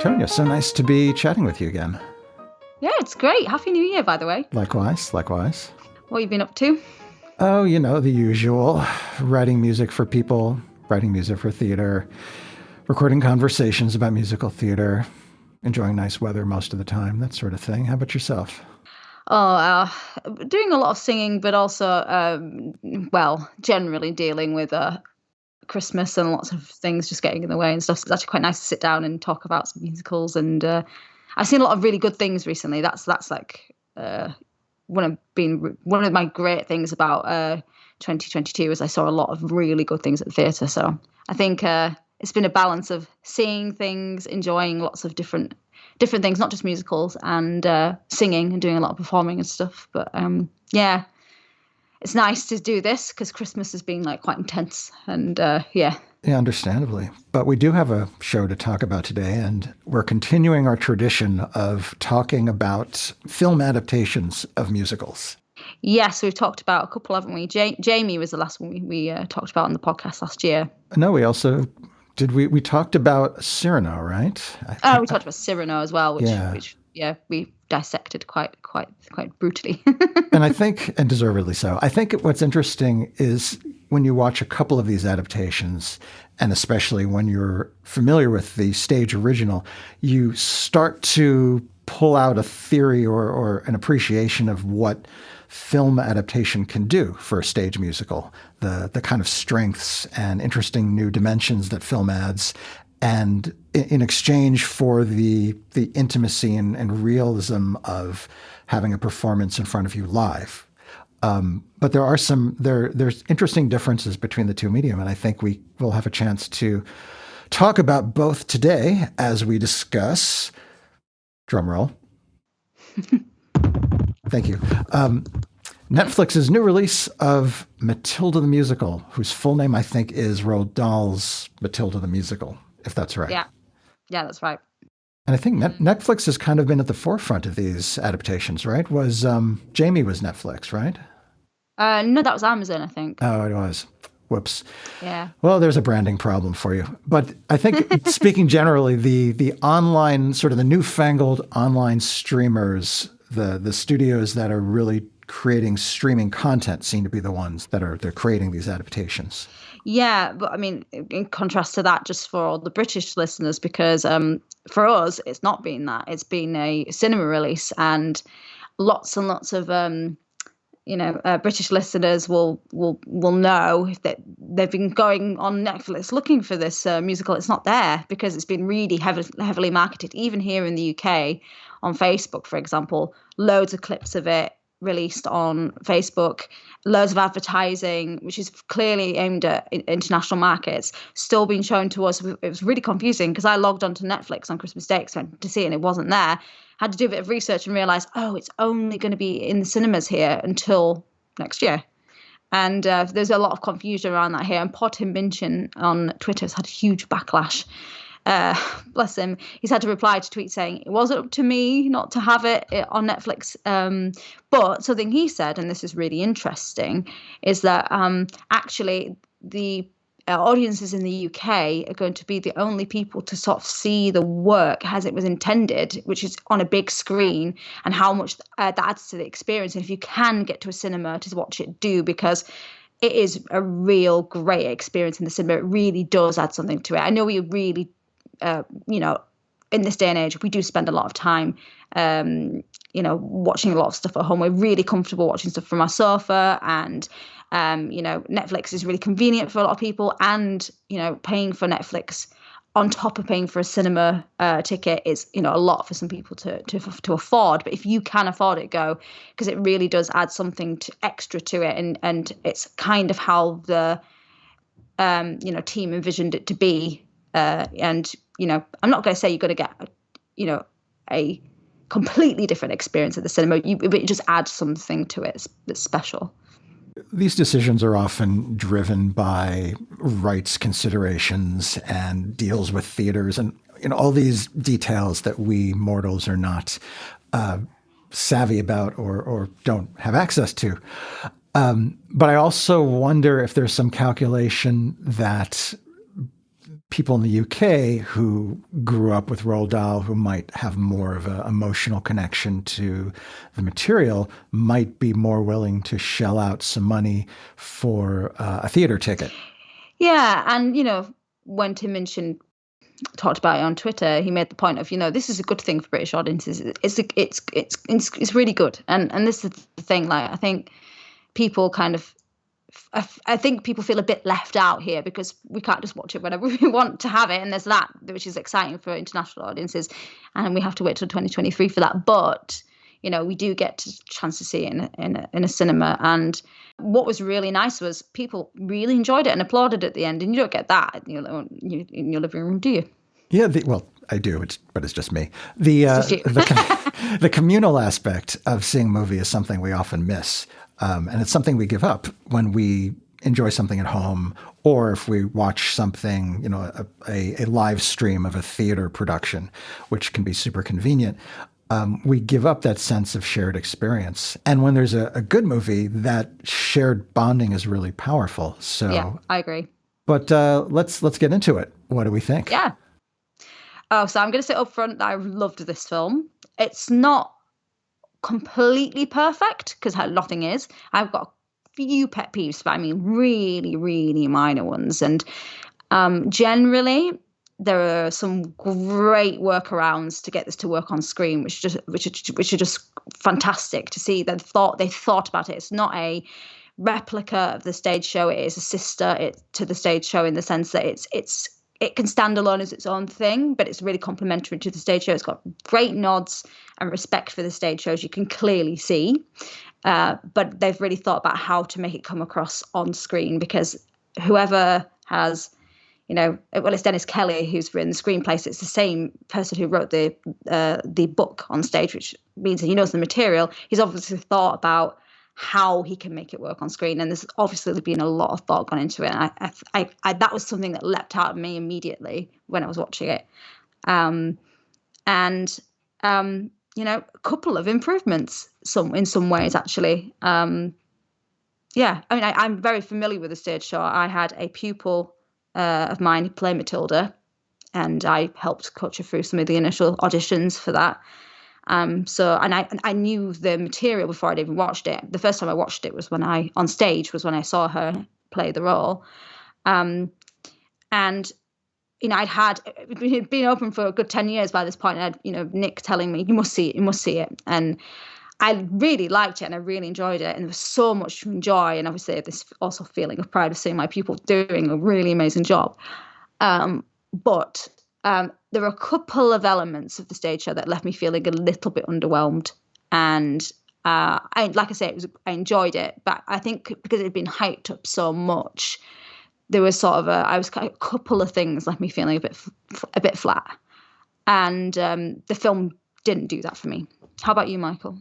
Tonia, so nice to be chatting with you again. Yeah, it's great. Happy New Year, by the way. Likewise. What have you been up to? Oh, you know, the usual. Writing music for people, writing music for theater, recording conversations about musical theater, enjoying nice weather most of the time, that sort of thing. How about yourself? Doing a lot of singing, but also, generally dealing with Christmas and lots of things just getting in the way and stuff. So it's actually quite nice to sit down and talk about some musicals. And I've seen a lot of really good things recently. That's like one of my great things about 2022 is I saw a lot of really good things at the theatre. So I think it's been a balance of seeing things, enjoying lots of different things, not just musicals, and singing and doing a lot of performing and stuff. But yeah, it's nice to do this because Christmas has been like quite intense. And yeah. Yeah, understandably. But we do have a show to talk about today, and we're continuing our tradition of talking about film adaptations of musicals. Yes, we've talked about a couple, haven't we? Jamie was the last one we talked about on the podcast last year. No, we also we talked about Cyrano, right? We talked about Cyrano as well, which we dissected quite brutally. And I think, and deservedly so, I think what's interesting is when you watch a couple of these adaptations, and especially when you're familiar with the stage original, you start to pull out a theory or an appreciation of what film adaptation can do for a stage musical, the kind of strengths and interesting new dimensions that film adds, and in exchange for the intimacy and realism of having a performance in front of you live. But there's interesting differences between the two medium, and I think we will have a chance to talk about both today as we discuss, drum roll. Thank you. Netflix's new release of Matilda the Musical, whose full name I think is Roald Dahl's Matilda the Musical, if that's right. Yeah, that's right. And I think Netflix has kind of been at the forefront of these adaptations, right? Jamie was Netflix, right? No, that was Amazon, I think. Oh, it was. Whoops. Yeah. Well, there's a branding problem for you. But I think speaking generally, the online, sort of the newfangled online streamers, the studios that are really creating streaming content seem to be the ones they're creating these adaptations. Yeah, but I mean, in contrast to that, just for all the British listeners, because for us, it's not been that. It's been a cinema release, and lots and lots of British listeners will know that they've been going on Netflix looking for this musical. It's not there because it's been really heavily marketed. Even here in the UK, on Facebook, for example, loads of clips of it released on Facebook, loads of advertising, which is clearly aimed at international markets, still being shown to us. It was really confusing because I logged onto Netflix on Christmas Day to see it and it wasn't there. Had to do a bit of research and realize, it's only going to be in the cinemas here until next year. And there's a lot of confusion around that here. And Podhim Minchin on Twitter has had a huge backlash. Bless him. He's had to reply to tweets saying it wasn't up to me not to have it on Netflix. But something he said, and this is really interesting, is that actually the audiences in the UK are going to be the only people to sort of see the work as it was intended, which is on a big screen, and how much that adds to the experience. And if you can get to a cinema to watch it, do, because it is a real great experience in the cinema. It really does add something to it. I know we really, in this day and age, we do spend a lot of time, watching a lot of stuff at home. We're really comfortable watching stuff from our sofa, and Netflix is really convenient for a lot of people, and paying for Netflix on top of paying for a cinema ticket is a lot for some people to afford. But if you can afford it, go, because it really does add something extra to it, and it's kind of how the team envisioned it to be. And I'm not going to say you're going to get a completely different experience at the cinema. It just adds something to it that's special. These decisions are often driven by rights considerations and deals with theaters and all these details that we mortals are not savvy about or don't have access to. But I also wonder if there's some calculation that people in the UK who grew up with Roald Dahl, who might have more of an emotional connection to the material, might be more willing to shell out some money for a theater ticket. Yeah, and when Tim Minchin talked about it on Twitter, he made the point of, this is a good thing for British audiences. It's really good, and this is the thing. Like, I think people I think people feel a bit left out here because we can't just watch it whenever we want to have it, and there's that, which is exciting for international audiences, and we have to wait till 2023 for that. But we do get a chance to see it in a cinema, and what was really nice was people really enjoyed it and applauded at the end, and you don't get that in your living room, do you? Yeah, well, I do, but it's just me. The communal aspect of seeing a movie is something we often miss, and it's something we give up when we enjoy something at home, or if we watch something, a live stream of a theater production, which can be super convenient. We give up that sense of shared experience. And when there's a good movie, that shared bonding is really powerful. So yeah, I agree. But let's get into it. What do we think? Yeah. Oh, so I'm going to say up front that I loved this film. It's not completely perfect because nothing is. I've got a few pet peeves, but I mean really, really minor ones. And generally, there are some great workarounds to get this to work on screen, which are just fantastic to see. They thought about it. It's not a replica of the stage show. It is a sister to the stage show in the sense that it can stand alone as its own thing, but it's really complementary to the stage show. It's got great nods and respect for the stage shows. You can clearly see, but they've really thought about how to make it come across on screen, because whoever has, it's Dennis Kelly who's written the screenplay. So it's the same person who wrote the book on stage, which means that he knows the material. He's obviously thought about how he can make it work on screen, and there's obviously been a lot of thought gone into it. And I that was something that leapt out at me immediately when I was watching it. A couple of improvements, in some ways actually. Yeah, I mean, I'm very familiar with the stage show. I had a pupil of mine play Matilda, and I helped coach her through some of the initial auditions for that. So I knew the material before I'd even watched it. The first time I watched it was when I saw her play the role. I'd been open for a good 10 years by this point, and Nick telling me, you must see it. And I really liked it, and I really enjoyed it, and there was so much to enjoy, and obviously this also feeling of pride of seeing my pupil doing a really amazing job. But there were a couple of elements of the stage show that left me feeling a little bit underwhelmed, and I enjoyed it, but I think because it had been hyped up so much, there was a couple of things left me feeling a bit flat, and the film didn't do that for me. How about you, Michael?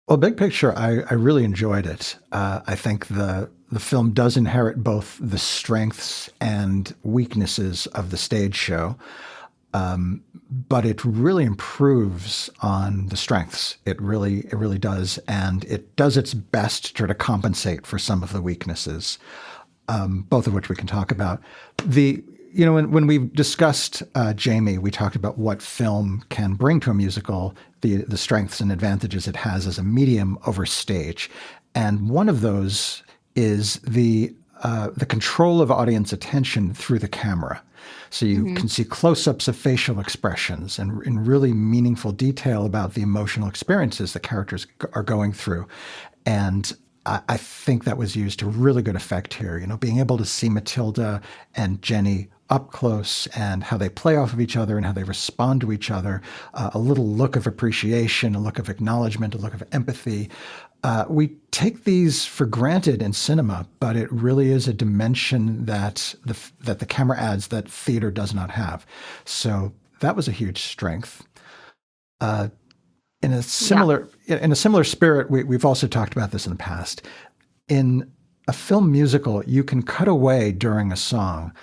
Well, big picture, I really enjoyed it. I think the film does inherit both the strengths and weaknesses of the stage show, but it really improves on the strengths. It really does, and it does its best to try to compensate for some of the weaknesses, both of which we can talk about. When we discussed Jamie, we talked about what film can bring to a musical, the strengths and advantages it has as a medium over stage. And one of those is the control of audience attention through the camera. So you can see close-ups of facial expressions and in really meaningful detail about the emotional experiences the characters are going through. And I think that was used to really good effect here. Being able to see Matilda and Jenny up close and how they play off of each other and how they respond to each other, a little look of appreciation, a look of acknowledgement, a look of empathy. We take these for granted in cinema, but it really is a dimension that the camera adds that theater does not have. So that was a huge strength. In a similar spirit, we've also talked about this in the past. In a film musical, you can cut away during a song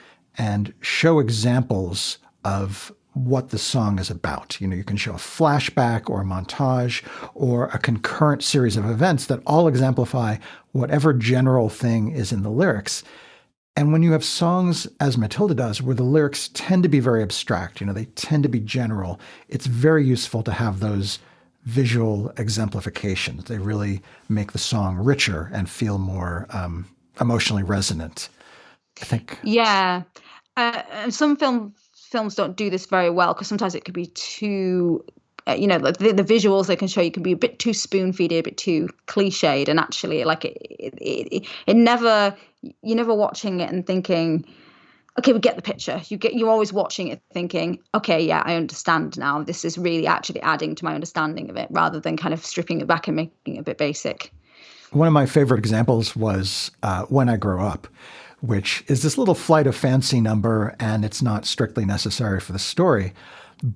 and show examples of what the song is about. You can show a flashback or a montage or a concurrent series of events that all exemplify whatever general thing is in the lyrics. And when you have songs, as Matilda does, where the lyrics tend to be very abstract, they tend to be general, it's very useful to have those visual exemplifications. They really make the song richer and feel more emotionally resonant, I think. Yeah. And some films don't do this very well because sometimes it could be too, like the visuals they can show you can be a bit too spoon feeded, a bit too cliched, and actually, like it never, you're never watching it and thinking, okay, we get the picture. You're always watching it thinking, okay, yeah, I understand now. This is really actually adding to my understanding of it, rather than kind of stripping it back and making it a bit basic. One of my favorite examples was When I Grow Up, which is this little flight of fancy number, and it's not strictly necessary for the story.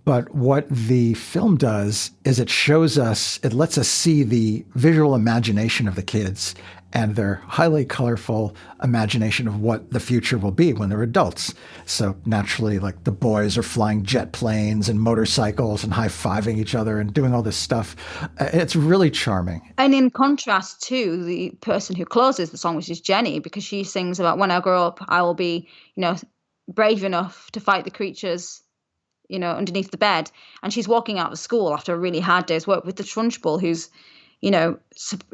But what the film does is it lets us see the visual imagination of the kids and their highly colorful imagination of what the future will be when they're adults. So naturally, like the boys are flying jet planes and motorcycles and high-fiving each other and doing all this stuff. It's really charming. And in contrast to the person who closes the song, which is Jenny, because she sings about, when I grow up, I will be, brave enough to fight the creatures, underneath the bed. And she's walking out of school after a really hard day's work with the Trunchbull, who's,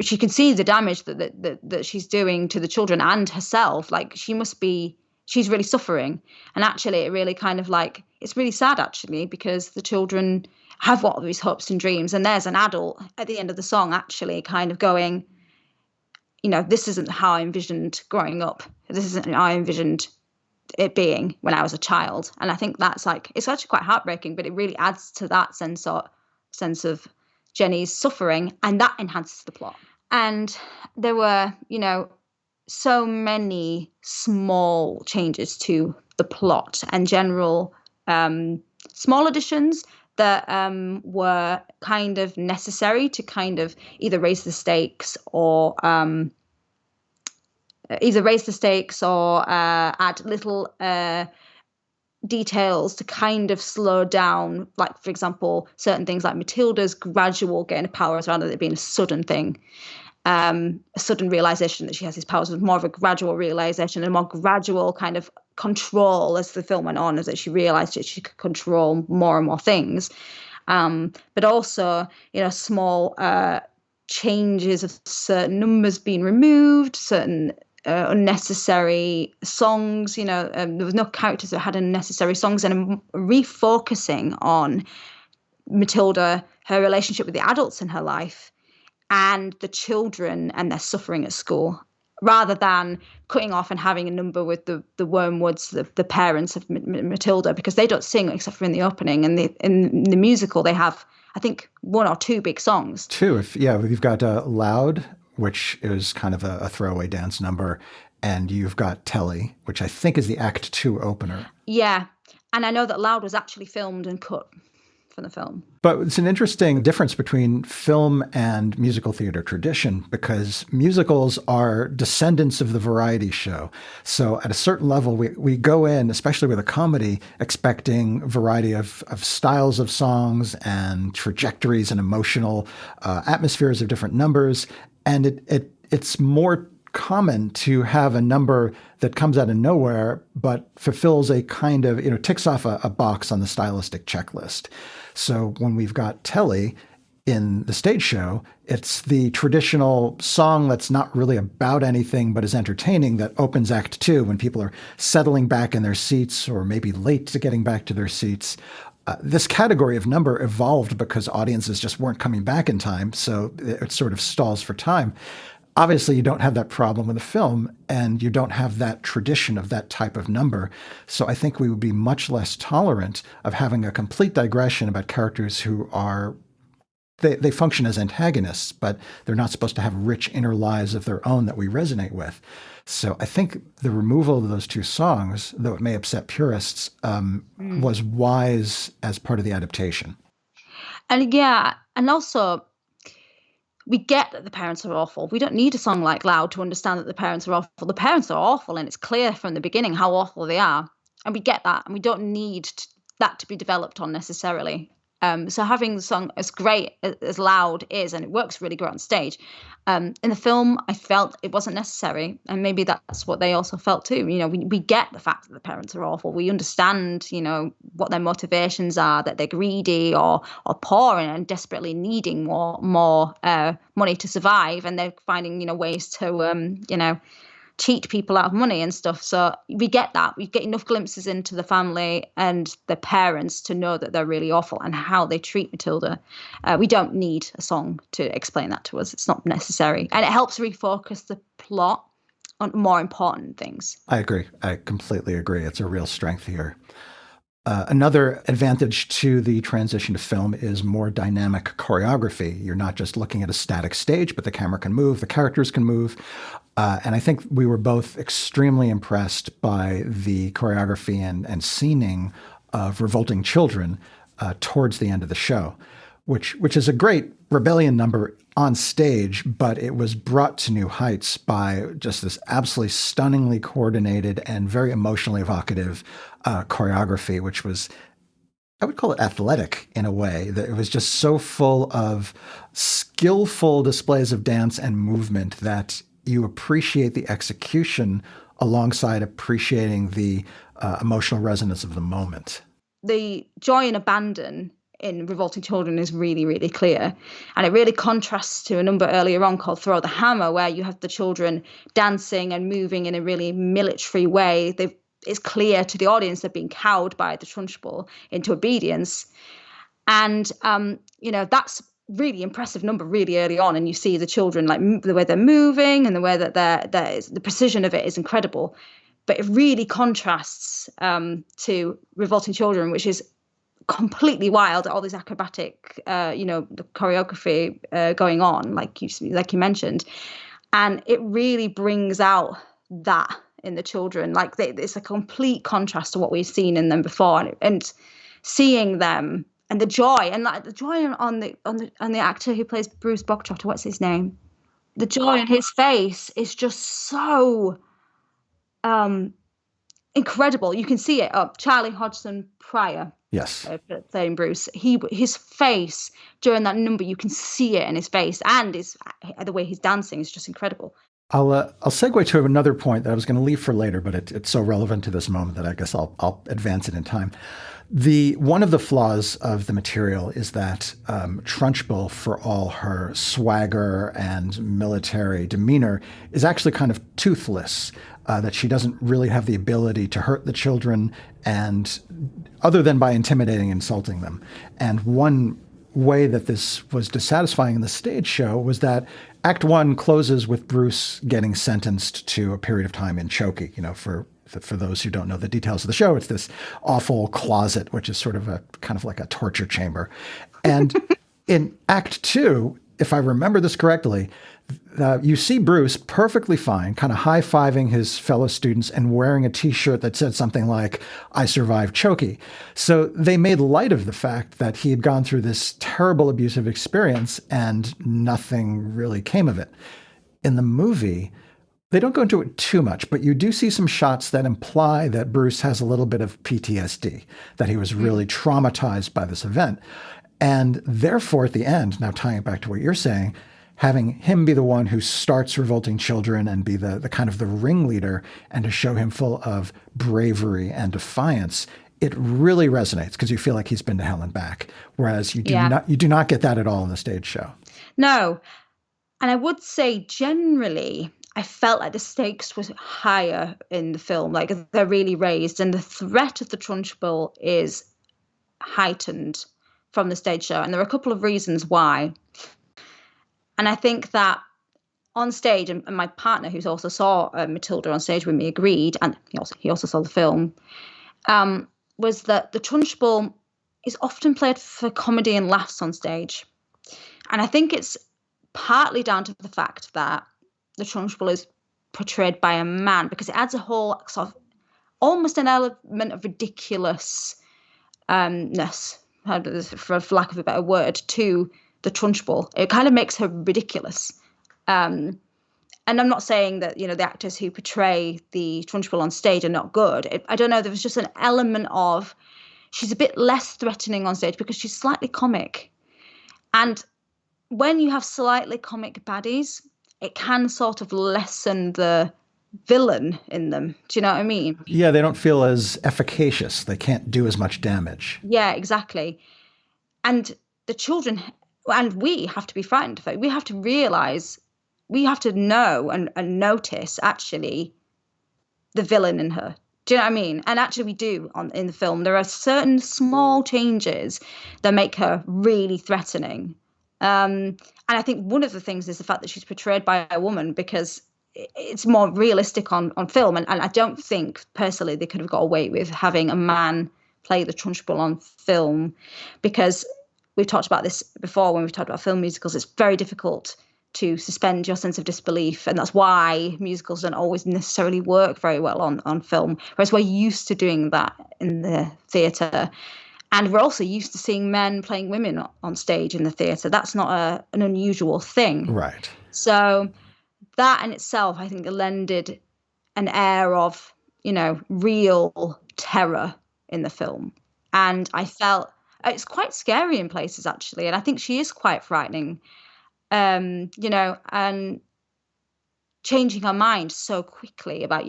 she can see the damage that she's doing to the children and herself. Like she's really suffering. And actually it really kind of like, it's really sad actually, because the children have what these hopes and dreams. And there's an adult at the end of the song actually kind of going, this isn't how I envisioned growing up. This isn't how I envisioned it being when I was a child. And I think that's like, it's actually quite heartbreaking, but it really adds to that sense of Jenny's suffering, and that enhances the plot. And there were, so many small changes to the plot and general small additions that were kind of necessary to kind of either raise the stakes or add little details to kind of slow down, like, for example, certain things like Matilda's gradual gain of powers rather than it being a sudden thing. A sudden realization that she has these powers was more of a gradual realization and more gradual kind of control as the film went on, as that she realized that she could control more and more things. But also, small changes of certain numbers being removed, certain unnecessary songs, there was no characters that had unnecessary songs, and refocusing on Matilda, her relationship with the adults in her life and the children and their suffering at school, rather than cutting off and having a number with the Wormwoods, the parents of Matilda, because they don't sing except for in the opening, and in the musical they have, I think, one or two big songs. Two, we've got Loud, which is kind of a throwaway dance number. And you've got Telly, which I think is the Act 2 opener. Yeah. And I know that Loud was actually filmed and cut from the film. But it's an interesting difference between film and musical theater tradition, because musicals are descendants of the variety show. So at a certain level, we go in, especially with a comedy, expecting variety of styles of songs and trajectories and emotional atmospheres of different numbers. And it's more common to have a number that comes out of nowhere, but fulfills a kind of, ticks off a box on the stylistic checklist. So when we've got Telly in the stage show, it's the traditional song that's not really about anything, but is entertaining, that opens Act 2 when people are settling back in their seats or maybe late to getting back to their seats. This category of number evolved because audiences just weren't coming back in time, so it sort of stalls for time. Obviously, you don't have that problem with a film, and you don't have that tradition of that type of number. So I think we would be much less tolerant of having a complete digression about characters who are, they function as antagonists, but they're not supposed to have rich inner lives of their own that we resonate with. So I think the removal of those two songs, though it may upset purists, was wise as part of the adaptation. And yeah, and also, we get that the parents are awful. We don't need a song like Loud to understand that the parents are awful. The parents are awful, and it's clear from the beginning how awful they are. And we get that, and we don't need that to be developed on necessarily. So having the song as great as Loud is, and it works really great on stage, in the film, I felt it wasn't necessary. And maybe that's what they also felt too. You know, we get the fact that the parents are awful. We understand, you know, what their motivations are, that they're greedy or poor and desperately needing more money to survive. And they're finding, you know, ways to, cheat people out of money and stuff. So we get that. We get enough glimpses into the family and the parents to know that they're really awful and how they treat Matilda. We don't need a song to explain that to us. It's not necessary. And it helps refocus the plot on more important things. I agree. I completely agree. It's a real strength here. Another advantage to the transition to film is more dynamic choreography. You're not just looking at a static stage, but the camera can move, the characters can move. And I think we were both extremely impressed by the choreography and scening of Revolting Children towards the end of the show, which is a great rebellion number on stage, but it was brought to new heights by just this absolutely stunningly coordinated and very emotionally evocative choreography, which was, I would call it athletic in a way, that it was just so full of skillful displays of dance and movement that you appreciate the execution alongside appreciating the emotional resonance of the moment. The joy and abandon in Revolting Children is really, really clear. And it really contrasts to a number earlier on called Throw the Hammer, where you have the children dancing and moving in a really military way. It's clear to the audience they're being cowed by the Trunchbull into obedience. And, that's really impressive number really early on. And you see the children, like the way they're moving and the way that the precision of it is incredible. But it really contrasts to Revolting Children, which is completely wild, all these acrobatic, the choreography going on, like you mentioned. And it really brings out that in the children. Like it's a complete contrast to what we've seen in them before. And seeing them and the joy, and like the joy on the actor who plays Bruce Bogtrotter, what's his name? The joy on his face is just so incredible. You can see it. Charlie Hodgson Pryor, yes, playing Bruce. His face during that number, you can see it in his face, and the way he's dancing is just incredible. I'll segue to another point that I was going to leave for later, but it's so relevant to this moment that I guess I'll advance it in time. One of the flaws of the material is that Trunchbull, for all her swagger and military demeanor, is actually kind of toothless. That she doesn't really have the ability to hurt the children, and other than by intimidating and insulting them. And one way that this was dissatisfying in the stage show was that Act 1 closes with Bruce getting sentenced to a period of time in Chokey. You know, for those who don't know the details of the show, it's this awful closet, which is sort of a kind of like a torture chamber. And in Act 2, if I remember this correctly, you see Bruce perfectly fine, kind of high-fiving his fellow students and wearing a T-shirt that said something like, "I survived Chokey." So they made light of the fact that he had gone through this terrible abusive experience and nothing really came of it. In the movie, they don't go into it too much, but you do see some shots that imply that Bruce has a little bit of PTSD, that he was really traumatized by this event. And therefore, at the end, now tying it back to what you're saying, having him be the one who starts Revolting Children and be the kind of the ringleader, and to show him full of bravery and defiance, it really resonates because you feel like he's been to hell and back. Whereas you do not get that at all in the stage show. No. And I would say generally, I felt like the stakes was higher in the film, like they're really raised, and the threat of the Trunchbull is heightened from the stage show. And there are a couple of reasons why. And I think that on stage, and my partner, who's also saw Matilda on stage with me, agreed, and he also saw the film, was that the Trunchbull is often played for comedy and laughs on stage. And I think it's partly down to the fact that the Trunchbull is portrayed by a man, because it adds a whole sort of almost an element of ridiculousness, for lack of a better word, to the Trunchbull. It kind of makes her ridiculous. And I'm not saying that, the actors who portray the Trunchbull on stage are not good. I don't know. There was just an element of she's a bit less threatening on stage because she's slightly comic. And when you have slightly comic baddies, it can sort of lessen the villain in them. Do you know what I mean? Yeah, they don't feel as efficacious. They can't do as much damage. Yeah, exactly. And the children and we have to be frightened of it. We have to realize, we have to know and notice actually the villain in her. Do you know what I mean? And actually we do in the film. There are certain small changes that make her really threatening. And I think one of the things is the fact that she's portrayed by a woman, because it's more realistic on film. And I don't think personally they could have got away with having a man play the Trunchbull on film, because we've talked about this before when we've talked about film musicals. It's very difficult to suspend your sense of disbelief, and that's why musicals don't always necessarily work very well on film, whereas we're used to doing that in the theatre. And we're also used to seeing men playing women on stage in the theatre. That's not an unusual thing. Right. So that in itself, I think, lended an air of, real terror in the film. And I felt it's quite scary in places, actually. And I think she is quite frightening, and changing her mind so quickly about,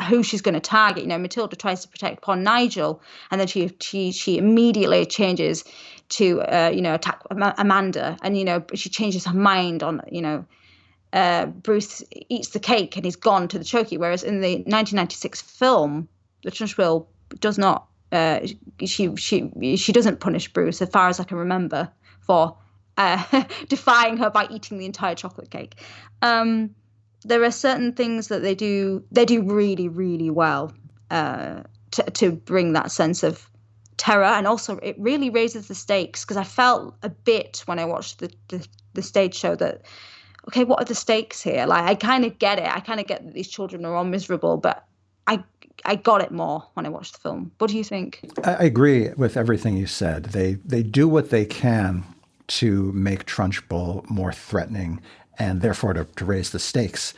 who she's going to target. Matilda tries to protect poor Nigel, and then she immediately changes to attack Amanda, and she changes her mind on Bruce eats the cake and he's gone to the Chokey, whereas in the 1996 film, the Trunchbull does not. She doesn't punish Bruce, as far as I can remember, for defying her by eating the entire chocolate cake. There are certain things that they do really, really well to bring that sense of terror, and also it really raises the stakes, because I felt a bit when I watched the stage show that, okay, what are the stakes here? Like, I kind of get it. I kind of get that these children are all miserable, but I got it more when I watched the film. What do you think? I agree with everything you said. They do what they can to make Trunchbull more threatening, and therefore to raise the stakes.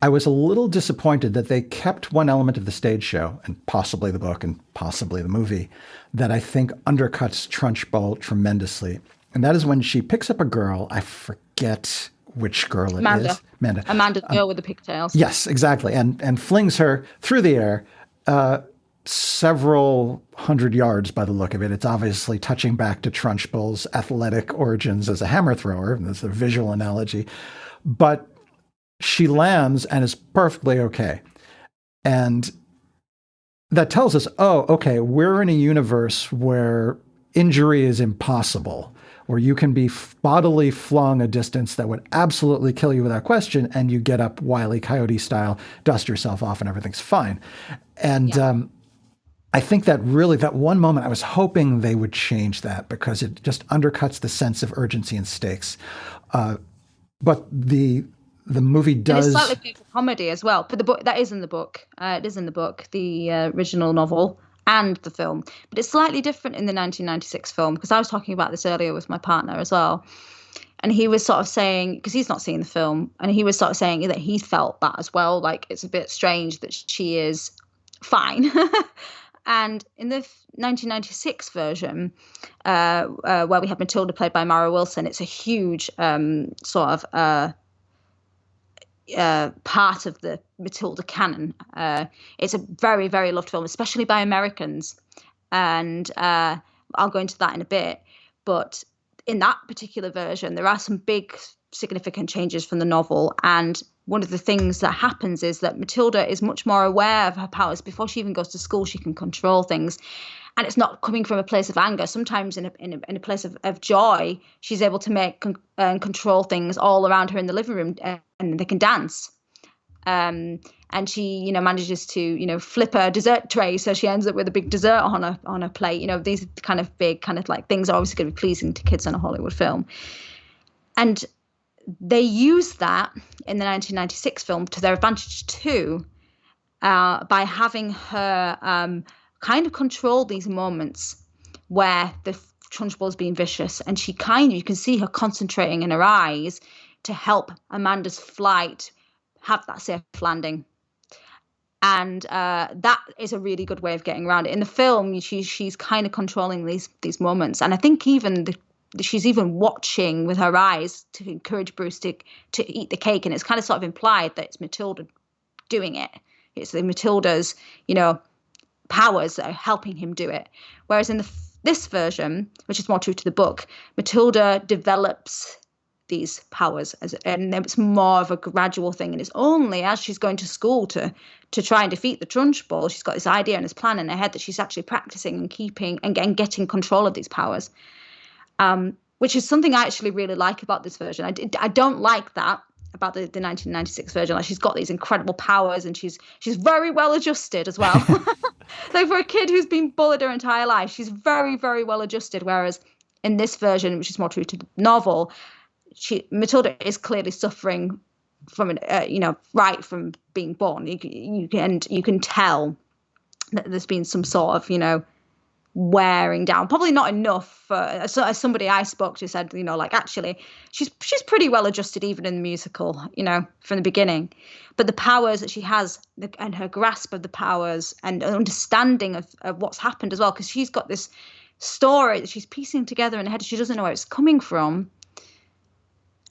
I was a little disappointed that they kept one element of the stage show, and possibly the book and possibly the movie, that I think undercuts Trunchbull tremendously. And that is when she picks up a girl. I forget which girl it is. Amanda, the girl with the pigtails. Yes, exactly. And flings her through the air several hundred yards by the look of it. It's obviously touching back to Trunchbull's athletic origins as a hammer thrower. That's a visual analogy. But she lands and is perfectly okay. And that tells us, oh, okay, we're in a universe where injury is impossible, where you can be bodily flung a distance that would absolutely kill you without question, and you get up Wile E. Coyote style, dust yourself off, and everything's fine. And I think that really, that one moment, I was hoping they would change that, because it just undercuts the sense of urgency and stakes. But the movie does. And it's slightly painful comedy as well. But the book, that is in the book. It is in the book, the original novel and the film. But it's slightly different in the 1996 film, because I was talking about this earlier with my partner as well. And he was sort of saying, because he's not seen the film, and he was sort of saying that he felt that as well. Like, it's a bit strange that she is fine. And in the 1996 version, where we have Matilda played by Mara Wilson, it's a huge sort of part of the Matilda canon. It's a very, very loved film, especially by Americans. And I'll go into that in a bit. But in that particular version, there are some big significant changes from the novel. And one of the things that happens is that Matilda is much more aware of her powers. Before she even goes to school, she can control things. And it's not coming from a place of anger. Sometimes in a place of joy, she's able to make and control things all around her in the living room, and they can dance. And she, manages to, flip a dessert tray, so she ends up with a big dessert on her plate. These kind of big kind of like things are obviously going to be pleasing to kids in a Hollywood film. And they use that in the 1996 film to their advantage too, by having her kind of control these moments where the Trunchbull is being vicious, and you can see her concentrating in her eyes to help Amanda's flight have that safe landing. And that is a really good way of getting around it. In the film, she's kind of controlling these moments, and I think even she's even watching with her eyes to encourage Bruce to eat the cake, and it's kind of sort of implied that it's Matilda doing it. It's the Matilda's, powers that are helping him do it. Whereas in this version, which is more true to the book, Matilda develops these powers and it's more of a gradual thing. And it's only as she's going to school to try and defeat the Trunchbull, she's got this idea and this plan in her head that she's actually practicing and keeping and getting control of these powers. Which is something I actually really like about this version. I don't like that about the 1996 version. Like, she's got these incredible powers and she's very well adjusted as well. So for a kid who's been bullied her entire life, she's very, very well adjusted. Whereas in this version, which is more true to the novel, Matilda is clearly suffering from right from being born. You can tell that there's been some sort of wearing down, probably not enough. As somebody I spoke to said, actually she's pretty well adjusted even in the musical, from the beginning. But the powers that she has and her grasp of the powers and understanding of what's happened as well, because she's got this story that she's piecing together in her head. She doesn't know where it's coming from.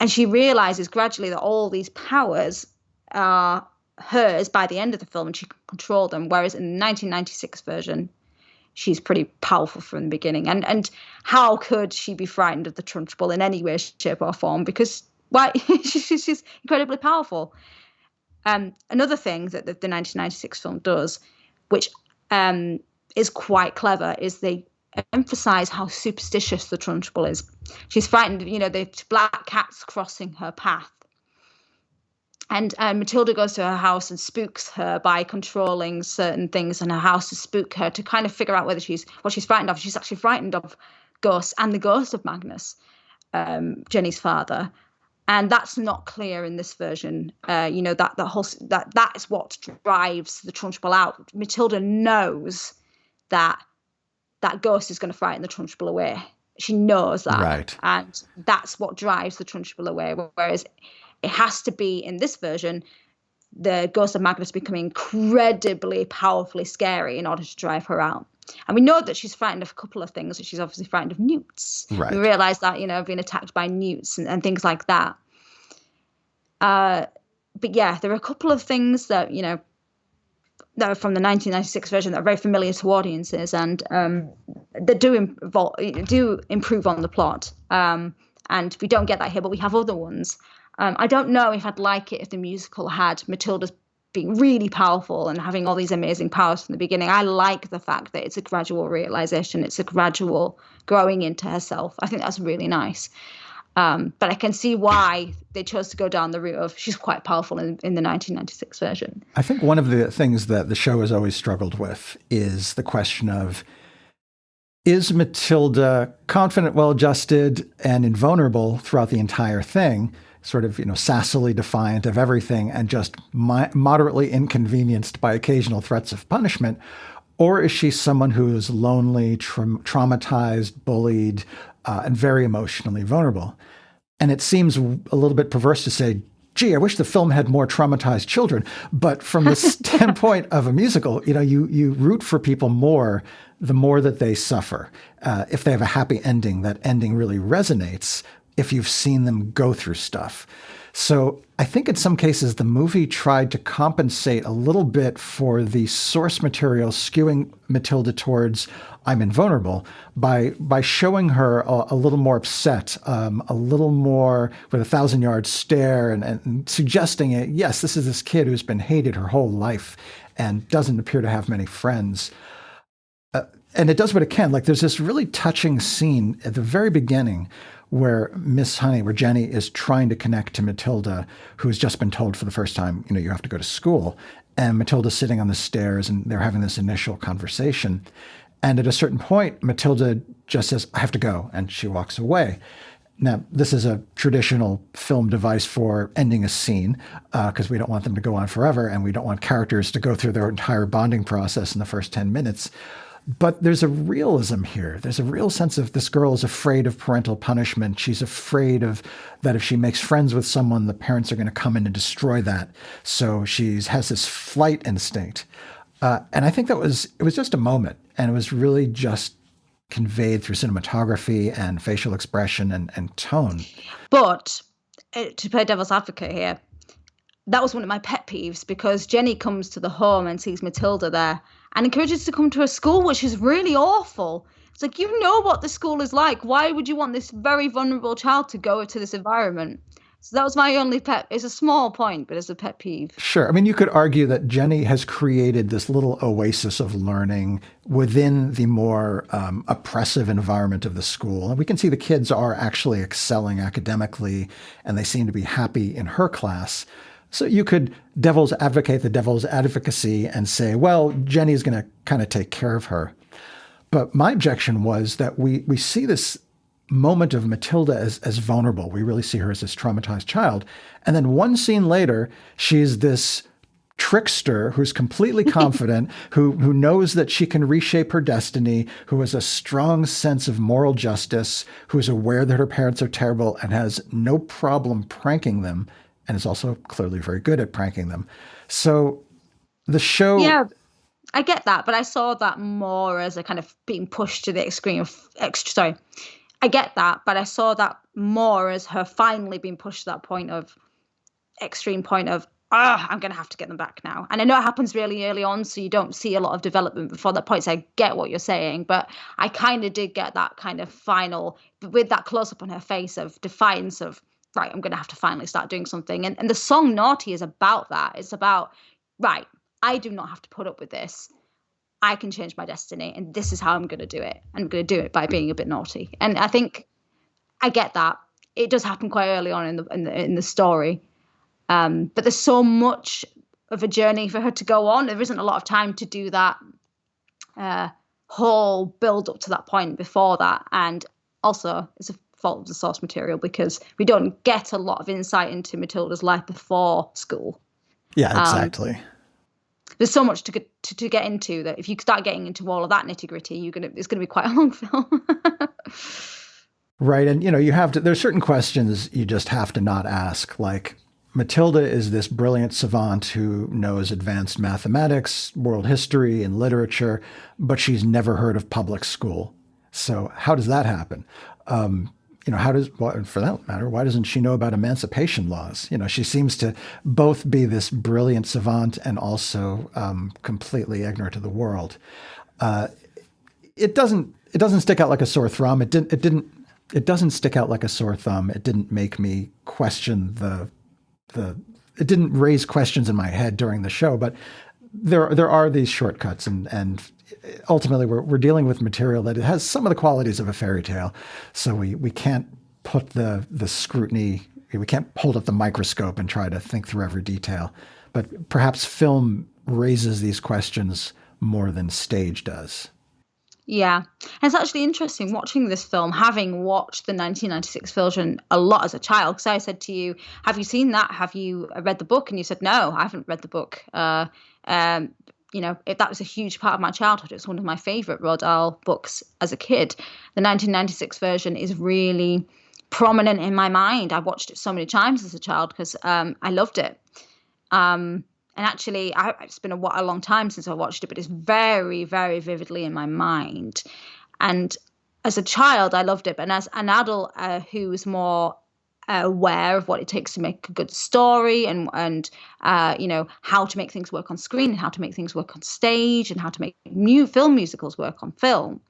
And she realizes gradually that all these powers are hers by the end of the film and she can control them. Whereas in the 1996 version, she's pretty powerful from the beginning. And how could she be frightened of the Trunchbull in any way, shape or form? Because she's incredibly powerful. Another thing that the 1996 film does, which is quite clever, is they emphasize how superstitious the Trunchbull is. She's frightened of, the black cats crossing her path. And Matilda goes to her house and spooks her by controlling certain things in her house to spook her, to kind of figure out what she's frightened of. She's actually frightened of ghosts and the ghost of Magnus, Jenny's father. And that's not clear in this version. That is what drives the Trunchbull out. Matilda knows that ghost is going to frighten the Trunchbull away. She knows that. Right. And that's what drives the Trunchbull away. Whereas it has to be, in this version, the ghost of Magnus becoming incredibly powerfully scary in order to drive her out. And we know that she's frightened of a couple of things. She's obviously frightened of newts. Right. We realise that, being attacked by newts and things like that. But yeah, there are a couple of things that, that are from the 1996 version that are very familiar to audiences and that do improve on the plot. And we don't get that here, but we have other ones. I don't know if I'd like it if the musical had Matilda's being really powerful and having all these amazing powers from the beginning. I like the fact that it's a gradual realization. It's a gradual growing into herself. I think that's really nice. But I can see why they chose to go down the route of she's quite powerful in the 1996 version. I think one of the things that the show has always struggled with is the question of, is Matilda confident, well-adjusted, and invulnerable throughout the entire thing, sort of, sassily defiant of everything and just moderately inconvenienced by occasional threats of punishment? Or is she someone who is lonely, traumatized, bullied, and very emotionally vulnerable? And it seems a little bit perverse to say, gee, I wish the film had more traumatized children. But from the standpoint of a musical, you root for people more the more that they suffer. If they have a happy ending, that ending really resonates if you've seen them go through stuff. So I think in some cases the movie tried to compensate a little bit for the source material skewing Matilda towards I'm invulnerable by showing her a little more upset, a little more with a 1,000-yard stare and suggesting it. Yes, this is this kid who's been hated her whole life and doesn't appear to have many friends. And it does what it can. Like, there's this really touching scene at the very beginning where Jenny is trying to connect to Matilda, who has just been told for the first time, you have to go to school. And Matilda's sitting on the stairs and they're having this initial conversation. And at a certain point, Matilda just says, I have to go. And she walks away. Now, this is a traditional film device for ending a scene because we don't want them to go on forever and we don't want characters to go through their entire bonding process in the first 10 minutes. But there's a realism here. There's a real sense of this girl is afraid of parental punishment. She's afraid of that if she makes friends with someone, the parents are going to come in and destroy that. So she has this flight instinct. And I think it was just a moment. And it was really just conveyed through cinematography and facial expression and tone. But to play devil's advocate here, that was one of my pet peeves, because Jenny comes to the home and sees Matilda there and encourages her to come to her school, which is really awful. It's like, you know what the school is like. Why would you want this very vulnerable child to go to this environment? So that was my only pet. It's a small point, but it's a pet peeve. Sure. I mean, you could argue that Jenny has created this little oasis of learning within the more oppressive environment of the school. And we can see the kids are actually excelling academically, and they seem to be happy in her class. So you could devil's advocate the devil's advocacy and say, well, Jenny's going to kind of take care of her. But my objection was that we see this moment of Matilda as vulnerable. We really see her as this traumatized child. And then one scene later, she's this trickster who's completely confident, who knows that she can reshape her destiny, who has a strong sense of moral justice, who is aware that her parents are terrible and has no problem pranking them, and is also clearly very good at pranking them. So the show... Yeah, I get that, but I saw that more as a kind of being pushed to the extreme of... Sorry. I get that, but I saw that more as her finally being pushed to that point of... extreme point of, I'm going to have to get them back now. And I know it happens really early on, so you don't see a lot of development before that point. So I get what you're saying, but I kind of did get that kind of final, with that close-up on her face of defiance of, right, I'm going to have to finally start doing something. And the song Naughty is about that. It's about, right, I do not have to put up with this. I can change my destiny, and this is how I'm going to do it. I'm going to do it by being a bit naughty. And I think I get that. It does happen quite early on in the story. But there's so much of a journey for her to go on. There isn't a lot of time to do that whole build up to that point before that. And also, it's a fault of the source material, because we don't get a lot of insight into Matilda's life before school. Yeah, exactly. There's so much to get into that if you start getting into all of that nitty gritty, it's gonna be quite a long film. Right, and you have to. There's certain questions you just have to not ask. Like, Matilda is this brilliant savant who knows advanced mathematics, world history, and literature, but she's never heard of public school. So how does that happen? For that matter, why doesn't she know about emancipation laws? She seems to both be this brilliant savant and also completely ignorant of the world. It doesn't stick out like a sore thumb. It doesn't stick out like a sore thumb. It didn't make me question it didn't raise questions in my head during the show, but there are these shortcuts, and ultimately we're dealing with material that it has some of the qualities of a fairy tale. So we can't put the scrutiny, we can't hold up the microscope and try to think through every detail. But perhaps film raises these questions more than stage does. Yeah. And it's actually interesting watching this film, having watched the 1996 version a lot as a child, because I said to you, have you seen that? Have you read the book? And you said, no, I haven't read the book. If that was a huge part of my childhood. It's one of my favorite Roald Dahl books as a kid. The 1996 version is really prominent in my mind. I watched it so many times as a child because I loved it. And actually, it's been a long time since I watched it, but it's very, very vividly in my mind. And as a child, I loved it. But as an adult who is more aware of what it takes to make a good story and how to make things work on screen and how to make things work on stage and how to make new film musicals work on film,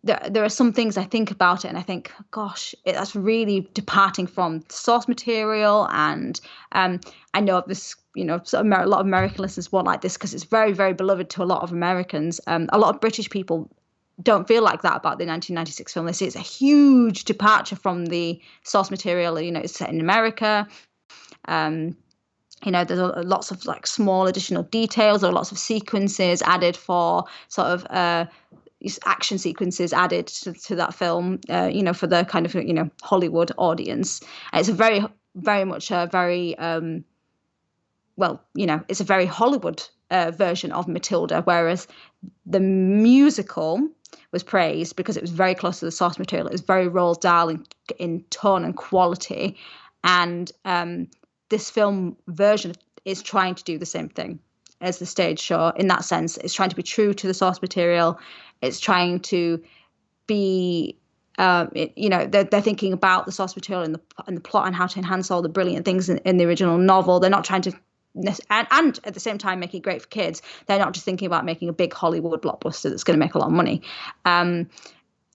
there are some things I think about it and I think, gosh, that's really departing from source material. And I know this, a lot of American listeners won't like this because it's very, very beloved to a lot of Americans. A lot of British people don't feel like that about the 1996 film. They say it's a huge departure from the source material. It's set in America. There's lots of like small additional details or lots of sequences added for sort of action sequences added to that film, for the kind of, Hollywood audience. And it's a very, very much a very, it's a very Hollywood version of Matilda, whereas the musical was praised because it was very close to the source material. It was very Roald Dahl in tone and quality, and this film version is trying to do the same thing as the stage show. In that sense, it's trying to be true to the source material. It's trying to be, they're thinking about the source material and the plot and how to enhance all the brilliant things in the original novel. They're not trying to, and at the same time making it great for kids. They're not just thinking about making a big Hollywood blockbuster that's going to make a lot of money. And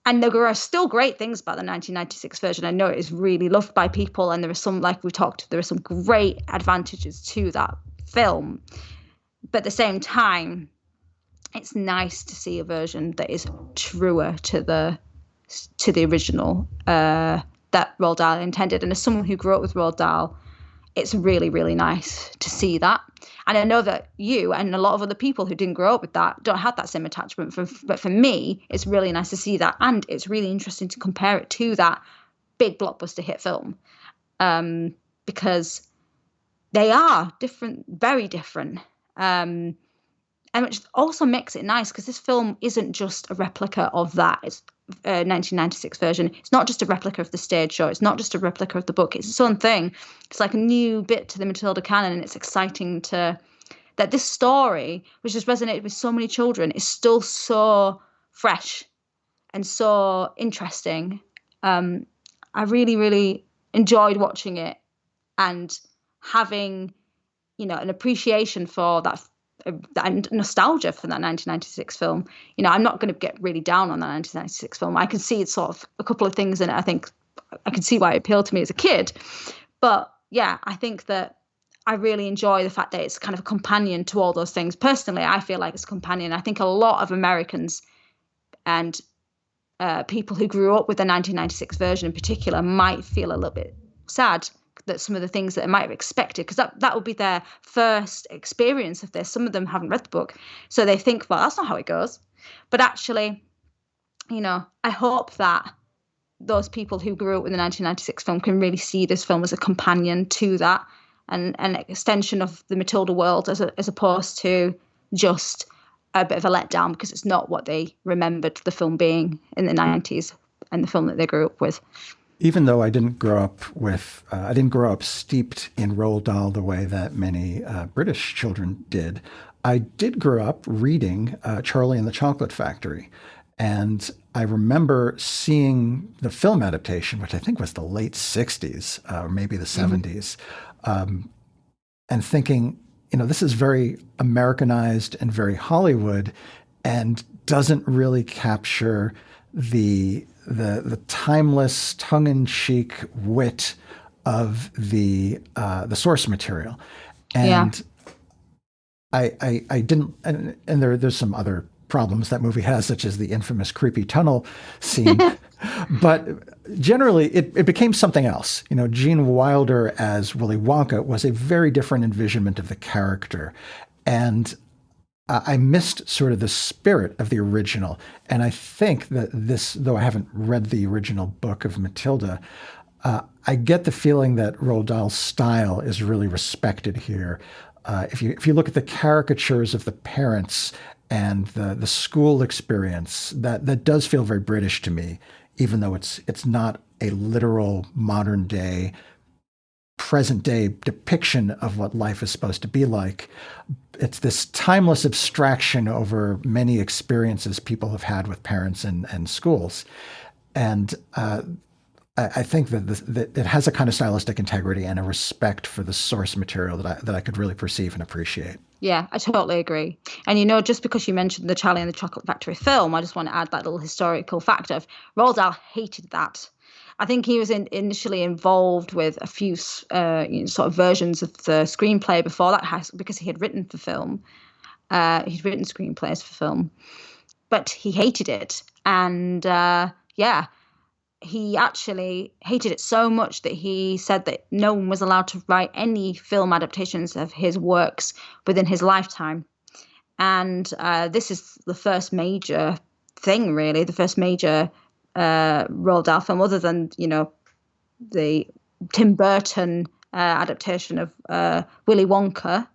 there are still great things about the 1996 version. I know it is really loved by people, and there are some, like we talked, there are some great advantages to that film. But at the same time, it's nice to see a version that is truer to the original that Roald Dahl intended. And as someone who grew up with Roald Dahl, it's really, really nice to see that. And I know that you and a lot of other people who didn't grow up with that don't have that same attachment. But for me, it's really nice to see that. And it's really interesting to compare it to that big blockbuster hit film, because they are different, very different. And which also makes it nice because this film isn't just a replica of that. It's 1996 version. It's not just a replica of the stage show. It's not just a replica of the book. It's its own thing. It's like a new bit to the Matilda canon, and it's exciting that this story, which has resonated with so many children, is still so fresh and so interesting. I really, really enjoyed watching it and having, an appreciation for that and nostalgia for that 1996 film. I'm not going to get really down on that 1996 film. I can see it's sort of a couple of things in it. I think I can see why it appealed to me as a kid. But yeah, I think that I really enjoy the fact that it's kind of a companion to all those things. Personally, I feel like it's a companion. I think a lot of Americans and people who grew up with the 1996 version in particular might feel a little bit sad that some of the things that they might have expected, because that would be their first experience of this. Some of them haven't read the book, so they think, well, that's not how it goes. But actually, I hope that those people who grew up with the 1996 film can really see this film as a companion to that, and an extension of the Matilda world, as opposed to just a bit of a letdown, because it's not what they remembered the film being in the 90s and the film that they grew up with. Even though I didn't grow up steeped in Roald Dahl the way that many British children did, I did grow up reading Charlie and the Chocolate Factory. And I remember seeing the film adaptation, which I think was the late 60s or maybe the 70s, and thinking, this is very Americanized and very Hollywood and doesn't really capture the timeless, tongue-in-cheek wit of the source material. And I didn't, and there's some other problems that movie has, such as the infamous creepy tunnel scene. But generally, it became something else. Gene Wilder as Willy Wonka was a very different envisionment of the character. And I missed sort of the spirit of the original. And I think that this, though I haven't read the original book of Matilda, I get the feeling that Roald Dahl's style is really respected here. If you look at the caricatures of the parents and the school experience, that does feel very British to me, even though it's not a literal modern day, present day depiction of what life is supposed to be like. It's this timeless abstraction over many experiences people have had with parents and schools. And I think that it has a kind of stylistic integrity and a respect for the source material that I could really perceive and appreciate. Yeah, I totally agree. And just because you mentioned the Charlie and the Chocolate Factory film, I just want to add that little historical fact of Roald Dahl hated that. I think he was initially involved with a few sort of versions of the screenplay before that, because he had written for film. He'd written screenplays for film, but he hated it. And he actually hated it so much that he said that no one was allowed to write any film adaptations of his works within his lifetime. And this is the first major thing, really, the first major Roald Dahl film, other than the Tim Burton adaptation of Willy Wonka,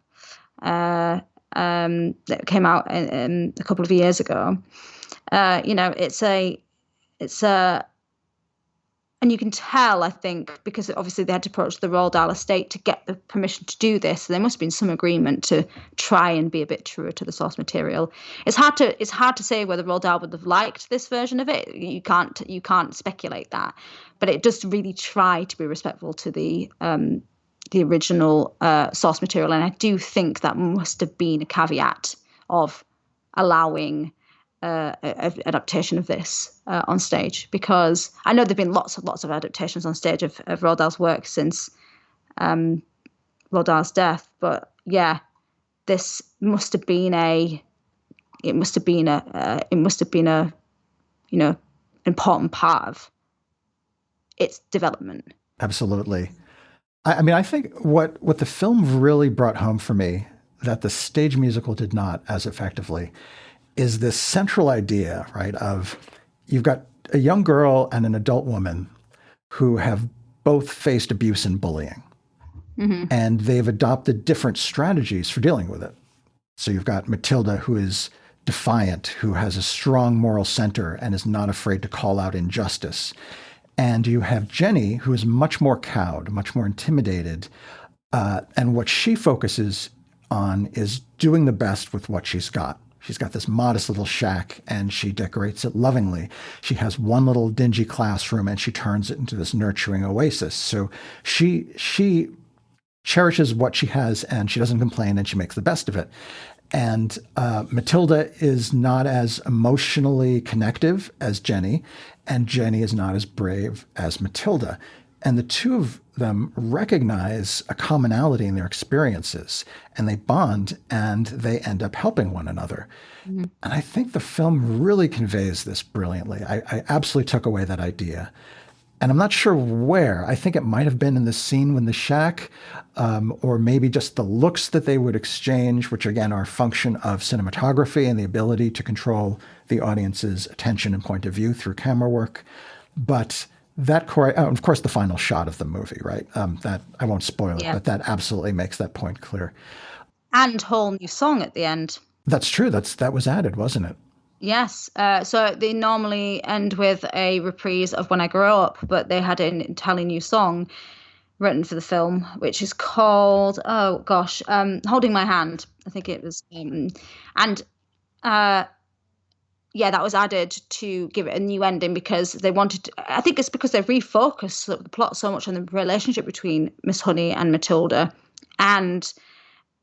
that came out a couple of years ago. It's a and you can tell, I think, because obviously they had to approach the Roald Dahl estate to get the permission to do this. So there must have been some agreement to try and be a bit truer to the source material. It's hard to say whether Roald Dahl would have liked this version of it. You can't speculate that, but it does really try to be respectful to the original source material, and I do think that must have been a caveat of allowing adaptation of this on stage, because I know there've been lots of adaptations on stage of Roald Dahl's work since Roald Dahl's death, but yeah, this must have been a important part of its development. Absolutely. I mean, I think what the film really brought home for me that the stage musical did not as effectively is this central idea, right, of you've got a young girl and an adult woman who have both faced abuse and bullying. Mm-hmm. And they've adopted different strategies for dealing with it. So you've got Matilda, who is defiant, who has a strong moral center and is not afraid to call out injustice. And you have Jenny, who is much more cowed, much more intimidated. And what she focuses on is doing the best with what she's got. She's got this modest little shack and she decorates it lovingly. She has one little dingy classroom and she turns it into this nurturing oasis. So she cherishes what she has and she doesn't complain and she makes the best of it. And Matilda is not as emotionally connective as Jenny, and Jenny is not as brave as Matilda. And the two of them recognize a commonality in their experiences, and they bond, and they end up helping one another. Mm-hmm. And I think the film really conveys this brilliantly. I absolutely took away that idea. And I'm not sure where. I think it might have been in the scene when the shack, or maybe just the looks that they would exchange, which again are a function of cinematography and the ability to control the audience's attention and point of view through camera work. But that, of course, the final shot of the movie, right? That I won't spoil it, but that absolutely makes that point clear. And whole new song at the end. That's true. That was added, wasn't it? Yes. So they normally end with a reprise of When I Grow Up, but they had an entirely new song written for the film, which is called, Holding My Hand. I think it was. That was added to give it a new ending because they wanted to, I think it's because they've refocused the plot so much on the relationship between Miss Honey and Matilda. And,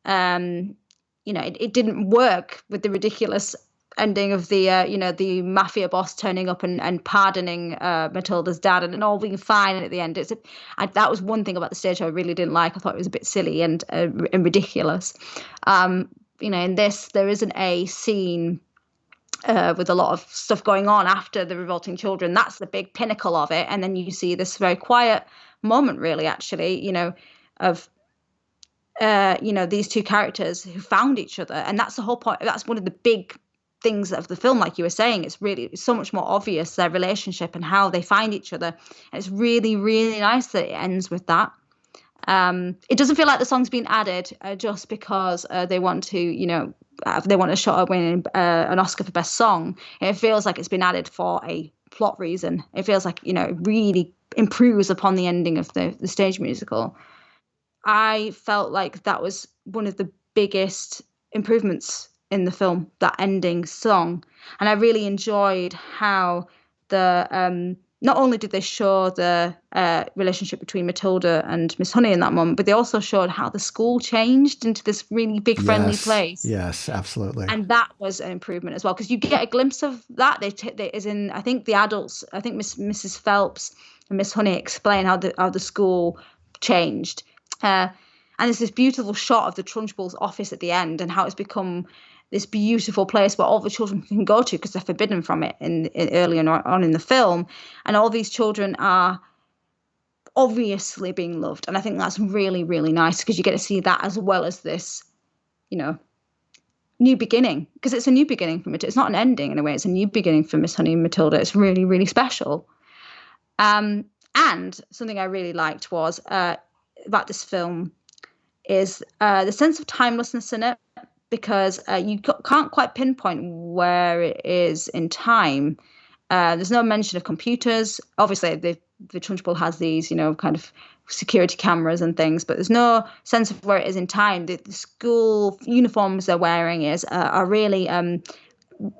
it didn't work with the ridiculous ending of the mafia boss turning up and pardoning Matilda's dad and all being fine at the end. That was one thing about the stage I really didn't like. I thought it was a bit silly and ridiculous. In this, there isn't a scene with a lot of stuff going on after the revolting children. That's the big pinnacle of it. And then you see this very quiet moment, really, actually, of these two characters who found each other. And that's the whole point. That's one of the big things of the film, like you were saying. It's so much more obvious, their relationship and how they find each other. And it's really, really nice that it ends with that. It doesn't feel like the song's been added just because they want to, they want to shot at winning an Oscar for Best Song. It feels like it's been added for a plot reason. It feels like, it really improves upon the ending of the stage musical. I felt like that was one of the biggest improvements in the film, that ending song. And I really enjoyed how not only did they show the relationship between Matilda and Miss Honey in that moment, but they also showed how the school changed into this really big friendly place. Yes, absolutely. And that was an improvement as well, because you get a glimpse of that. I think the adults, I think Mrs. Phelps and Miss Honey explain how the school changed. And there's this beautiful shot of the Trunchbull's office at the end and how it's become this beautiful place where all the children can go to because they're forbidden from it early on in the film. And all these children are obviously being loved. And I think that's really, really nice because you get to see that as well as this, new beginning. Because it's a new beginning for Matilda. It's not an ending in a way. It's a new beginning for Miss Honey and Matilda. It's really, really special. And something I really liked was about this film is the sense of timelessness in it. because can't quite pinpoint where it is in time. There's no mention of computers. Obviously, the Trunchbull has these, kind of security cameras and things, but there's no sense of where it is in time. The school uniforms they're wearing are really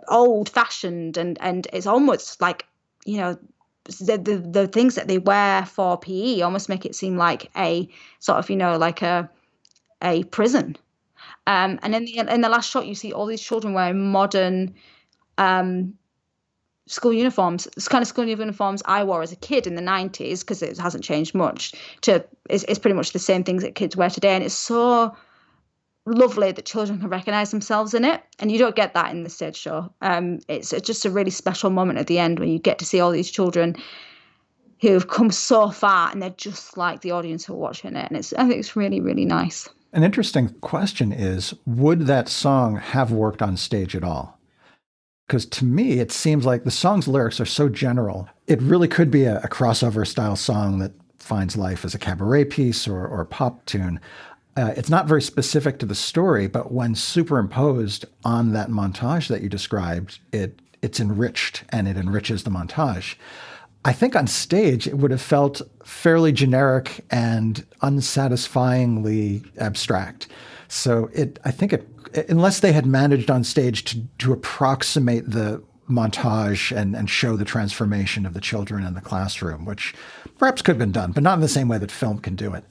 old-fashioned, and it's almost like, the things that they wear for PE almost make it seem like a sort of, like a prison. And in the last shot, you see all these children wearing modern school uniforms. It's kind of school uniforms I wore as a kid in the 90s, because it hasn't changed much. It's pretty much the same things that kids wear today, and it's so lovely that children can recognize themselves in it, and you don't get that in the stage show. It's just a really special moment at the end when you get to see all these children who've come so far, and they're just like the audience who are watching it, and I think it's really, really nice. An interesting question is, would that song have worked on stage at all? Because to me, it seems like the song's lyrics are so general. It really could be a crossover style song that finds life as a cabaret piece or a pop tune. It's not very specific to the story, but when superimposed on that montage that you described, it's enriched, and it enriches the montage. I think on stage, it would have felt fairly generic and unsatisfyingly abstract. So I think unless they had managed on stage to approximate the montage and show the transformation of the children in the classroom, which perhaps could have been done, but not in the same way that film can do it.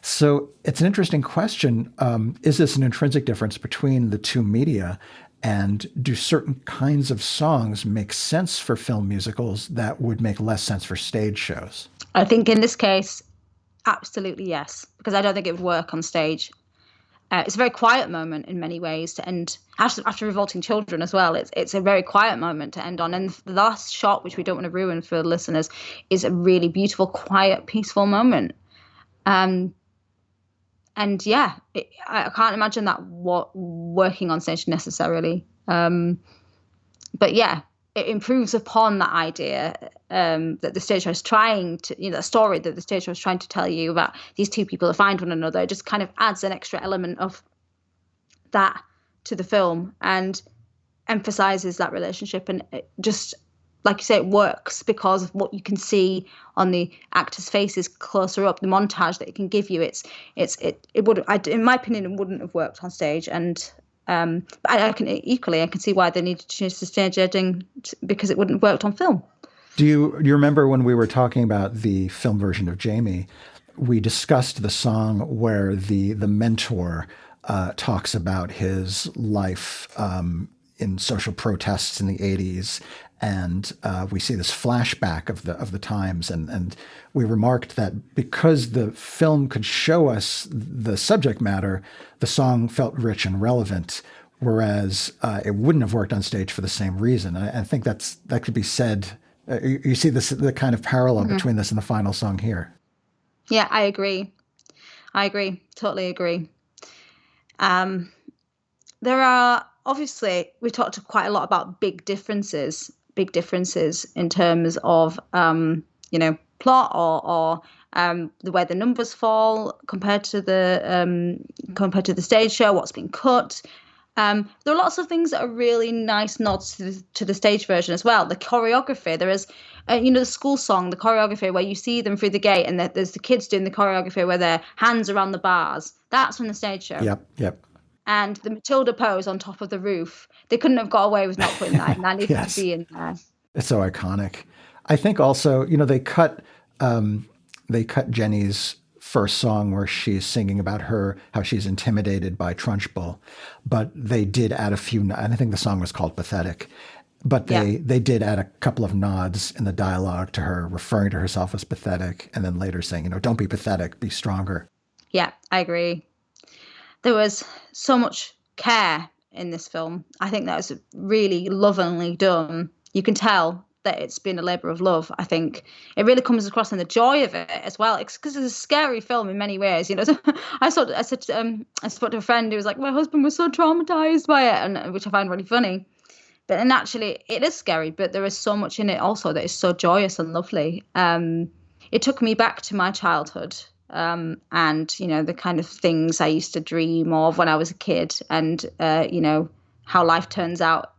So it's an interesting question. Is this an intrinsic difference between the two media? And do certain kinds of songs make sense for film musicals that would make less sense for stage shows? I think in this case, absolutely yes, because I don't think it would work on stage. It's a very quiet moment in many ways to end after Revolting Children as well. It's a very quiet moment to end on. And the last shot, which we don't want to ruin for the listeners, is a really beautiful, quiet, peaceful moment. And yeah, I can't imagine that working on stage necessarily. But yeah, it improves upon that idea that the stage show is trying to, the story that the stage show is trying to tell you about these two people that find one another. It just kind of adds an extra element of that to the film and emphasizes that relationship. And it just, like you say, it works because of what you can see on the actors' faces closer up, the montage that it can give you. It would, in my opinion, it wouldn't have worked on stage. And but I can see why they needed to change the stage editing because it wouldn't have worked on film. Do you remember when we were talking about the film version of Jamie, we discussed the song where the mentor talks about his life in social protests in the 80s. And we see this flashback of the times. And we remarked that because the film could show us the subject matter, the song felt rich and relevant, whereas it wouldn't have worked on stage for the same reason. I think that could be said. You see the kind of parallel between this and the final song here. Yeah, I agree. Totally agree. There are, obviously, we talked quite a lot about big differences in terms of, plot or the way the numbers fall compared to the stage show, what's been cut. There are lots of things that are really nice nods to the stage version as well. The choreography, there is, the school song, the choreography where you see them through the gate and there's the kids doing the choreography where their hands are on the bars. That's from the stage show. Yep. And the Matilda pose on top of the roof, they couldn't have got away with not putting that in. That needs Yes. to be in there. It's so iconic. I think also, they cut Jenny's first song where she's singing about how she's intimidated by Trunchbull, but they did add a few, and I think the song was called Pathetic, but they did add a couple of nods in the dialogue to her referring to herself as pathetic and then later saying, don't be pathetic, be stronger. Yeah, I agree. There was so much care in this film. I think that was really lovingly done. You can tell that it's been a labor of love. I think it really comes across in the joy of it as well. It's because it's a scary film in many ways. I spoke to a friend who was like, my husband was so traumatized by it, and which I find really funny. But and actually, it is scary, but there is so much in it also that is so joyous and lovely. It took me back to my childhood. and the kind of things I used to dream of when I was a kid, and how life turns out,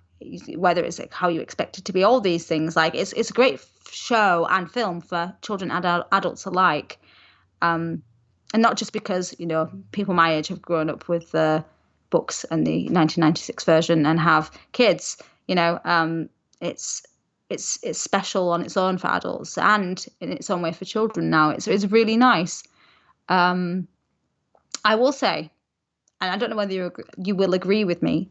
whether it's like how you expect it to be, all these things. Like it's a great show and film for children and adults alike, and not just because people my age have grown up with the books and the 1996 version and have kids. It's special on its own for adults and in its own way for children now. It's really nice. I will say, and I don't know whether you will agree with me.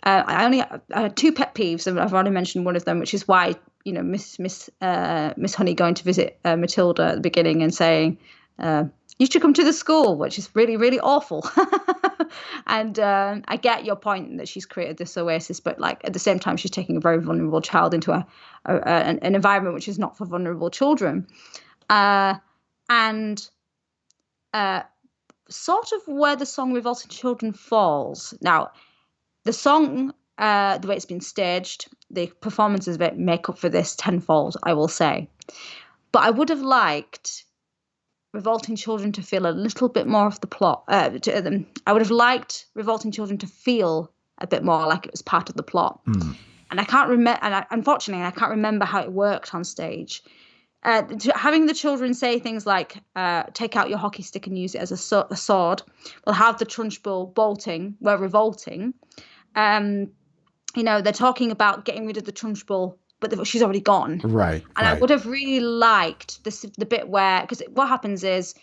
I had two pet peeves, and I've already mentioned one of them, which is why Miss Honey going to visit Matilda at the beginning and saying, "You should come to the school," which is really, really awful. And I get your point that she's created this oasis, but like at the same time, she's taking a very vulnerable child into an environment which is not for vulnerable children, and sort of where the song "Revolting Children" falls. Now, the song, the way it's been staged, the performances of it make up for this tenfold, I will say. But I would have liked Revolting Children to feel a little bit more of the plot. I would have liked Revolting Children to feel a bit more like it was part of the plot. And I can't remember. And unfortunately, I can't remember how it worked on stage. Having the children say things like, "Take out your hockey stick and use it as a sword." We'll have the Trunchbull bolting. We're revolting. They're talking about getting rid of the Trunchbull, but she's already gone. Right. And I would have really liked the bit where, because what happens is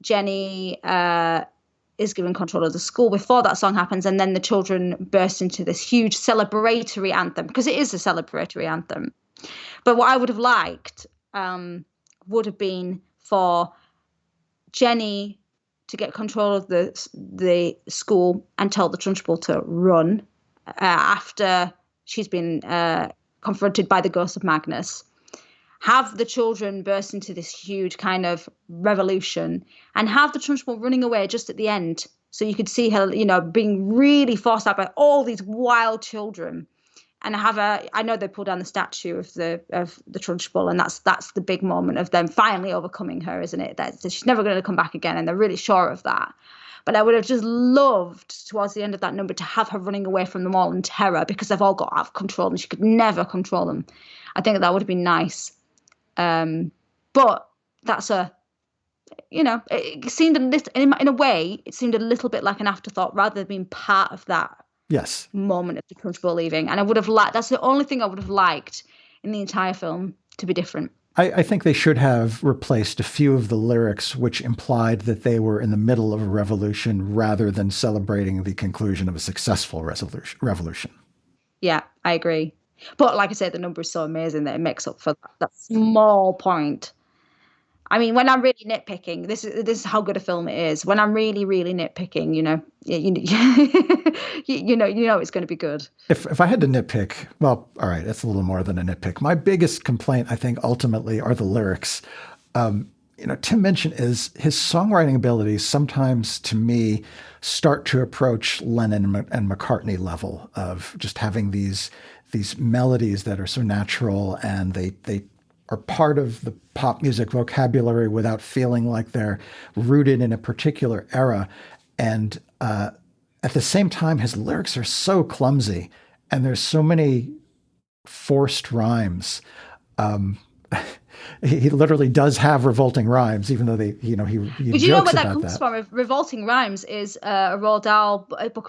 Jenny is given control of the school before that song happens, and then the children burst into this huge celebratory anthem, because it is a celebratory anthem. But what I would have liked would have been for Jenny to get control of the school and tell the Trunchbull to run after she's been confronted by the ghost of Magnus. Have the children burst into this huge kind of revolution and have the Trunchbull running away just at the end. So you could see her, being really forced out by all these wild children. And I know they pulled down the statue of the Trunchbull, and that's the big moment of them finally overcoming her, isn't it? That she's never going to come back again, and they're really sure of that. But I would have just loved towards the end of that number to have her running away from them all in terror, because they've all got out of control and she could never control them. I think that would have been nice. But that's it seemed a little, in a way, it seemed a little bit like an afterthought rather than being part of that moment of the Trunchbull leaving. And I would have that's the only thing I would have liked in the entire film to be different. I think they should have replaced a few of the lyrics which implied that they were in the middle of a revolution rather than celebrating the conclusion of a successful revolution. Yeah, I agree. But like I said, the number is so amazing that it makes up for that small point. I mean, when I'm really nitpicking, this is how good a film it is. When I'm really, really nitpicking, it's going to be good. If I had to nitpick, well, all right, that's a little more than a nitpick. My biggest complaint, I think, ultimately are the lyrics. Tim mentioned is his songwriting abilities sometimes, to me, start to approach Lennon and McCartney level of just having these melodies that are so natural, and they are part of the pop music vocabulary without feeling like they're rooted in a particular era. And at the same time, his lyrics are so clumsy, and there's so many forced rhymes. He literally does have revolting rhymes, even though he But you know jokes where that about comes from? Revolting rhymes is a book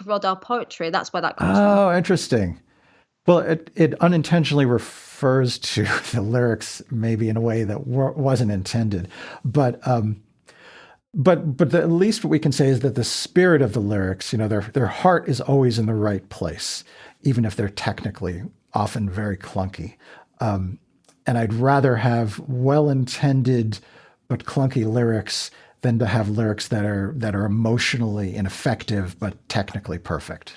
of Roald Dahl poetry. That's where that comes from. Oh, interesting. Well, it unintentionally refers to the lyrics maybe in a way that wasn't intended, but at least what we can say is that the spirit of the lyrics, their heart is always in the right place, even if they're technically often very clunky. And I'd rather have well-intended but clunky lyrics than to have lyrics that are emotionally ineffective but technically perfect.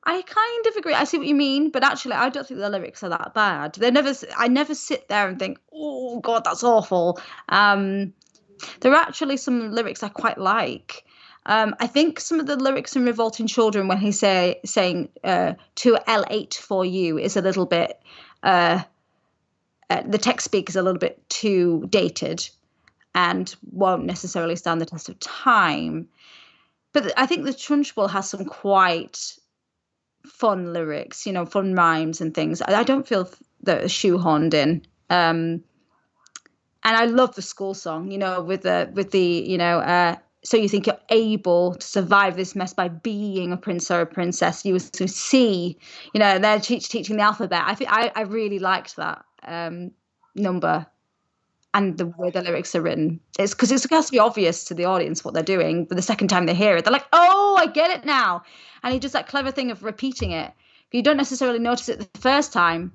I kind of agree. I see what you mean, but actually, I don't think the lyrics are that bad. I never sit there and think, "Oh God, that's awful." There are actually some lyrics I quite like. I think some of the lyrics in "Revolting Children," when he's saying "to L8 for you," is a little bit. The text speak is a little bit too dated. and won't necessarily stand the test of time. But I think the Trunchbull has some quite fun lyrics, fun rhymes and things. I don't feel that are shoehorned in. And I love the school song, so you think you're able to survive this mess by being a prince or a princess. You was to see, they're teaching the alphabet. I really liked that number and the way the lyrics are written. It's because it has to be obvious to the audience what they're doing, but the second time they hear it, they're like, "Oh, I get it now." And he does that clever thing of repeating it. You don't necessarily notice it the first time,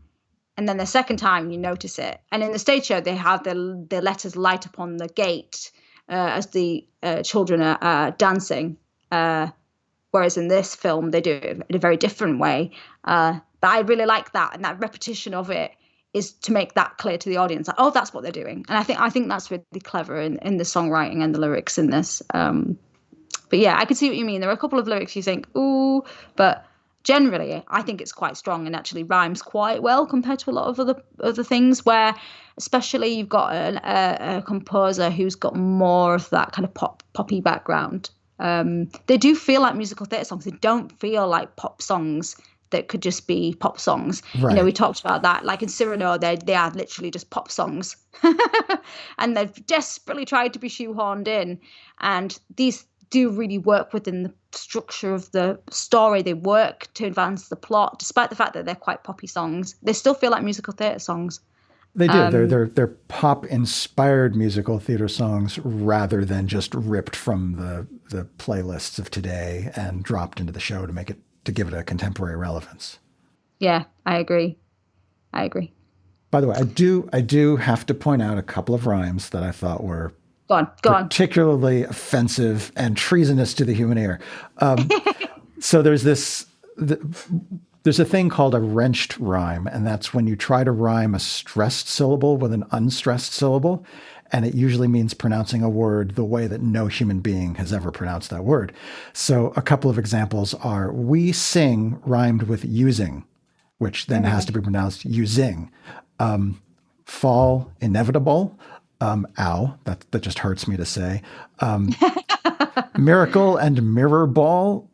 and then the second time you notice it. And in the stage show, they have the letters light upon the gate as the children are dancing. Whereas in this film, they do it in a very different way. But I really like that. And that repetition of it is to make that clear to the audience. Like, oh, that's what they're doing. And I think that's really clever in the songwriting and the lyrics in this. But yeah, I can see what you mean. There are a couple of lyrics you think, ooh, but generally, I think it's quite strong and actually rhymes quite well compared to a lot of other things where, especially you've got a composer who's got more of that kind of poppy background. They do feel like musical theatre songs. They don't feel like pop songs that could just be pop songs. Right. We talked about that. Like in Cyrano, they are literally just pop songs. And they've desperately tried to be shoehorned in. And these do really work within the structure of the story. They work to advance the plot, despite the fact that they're quite poppy songs. They still feel like musical theatre songs. They do. They're pop-inspired musical theater songs rather than just ripped from the playlists of today and dropped into the show to give it a contemporary relevance. Yeah, I agree. By the way, I do have to point out a couple of rhymes that I thought were Go on. particularly offensive and treasonous to the human ear. So there's there's a thing called a wrenched rhyme, and that's when you try to rhyme a stressed syllable with an unstressed syllable, and it usually means pronouncing a word the way that no human being has ever pronounced that word. So a couple of examples are, we sing rhymed with using, which then has to be pronounced using. Fall, inevitable. Ow, that just hurts me to say. Miracle and mirror ball,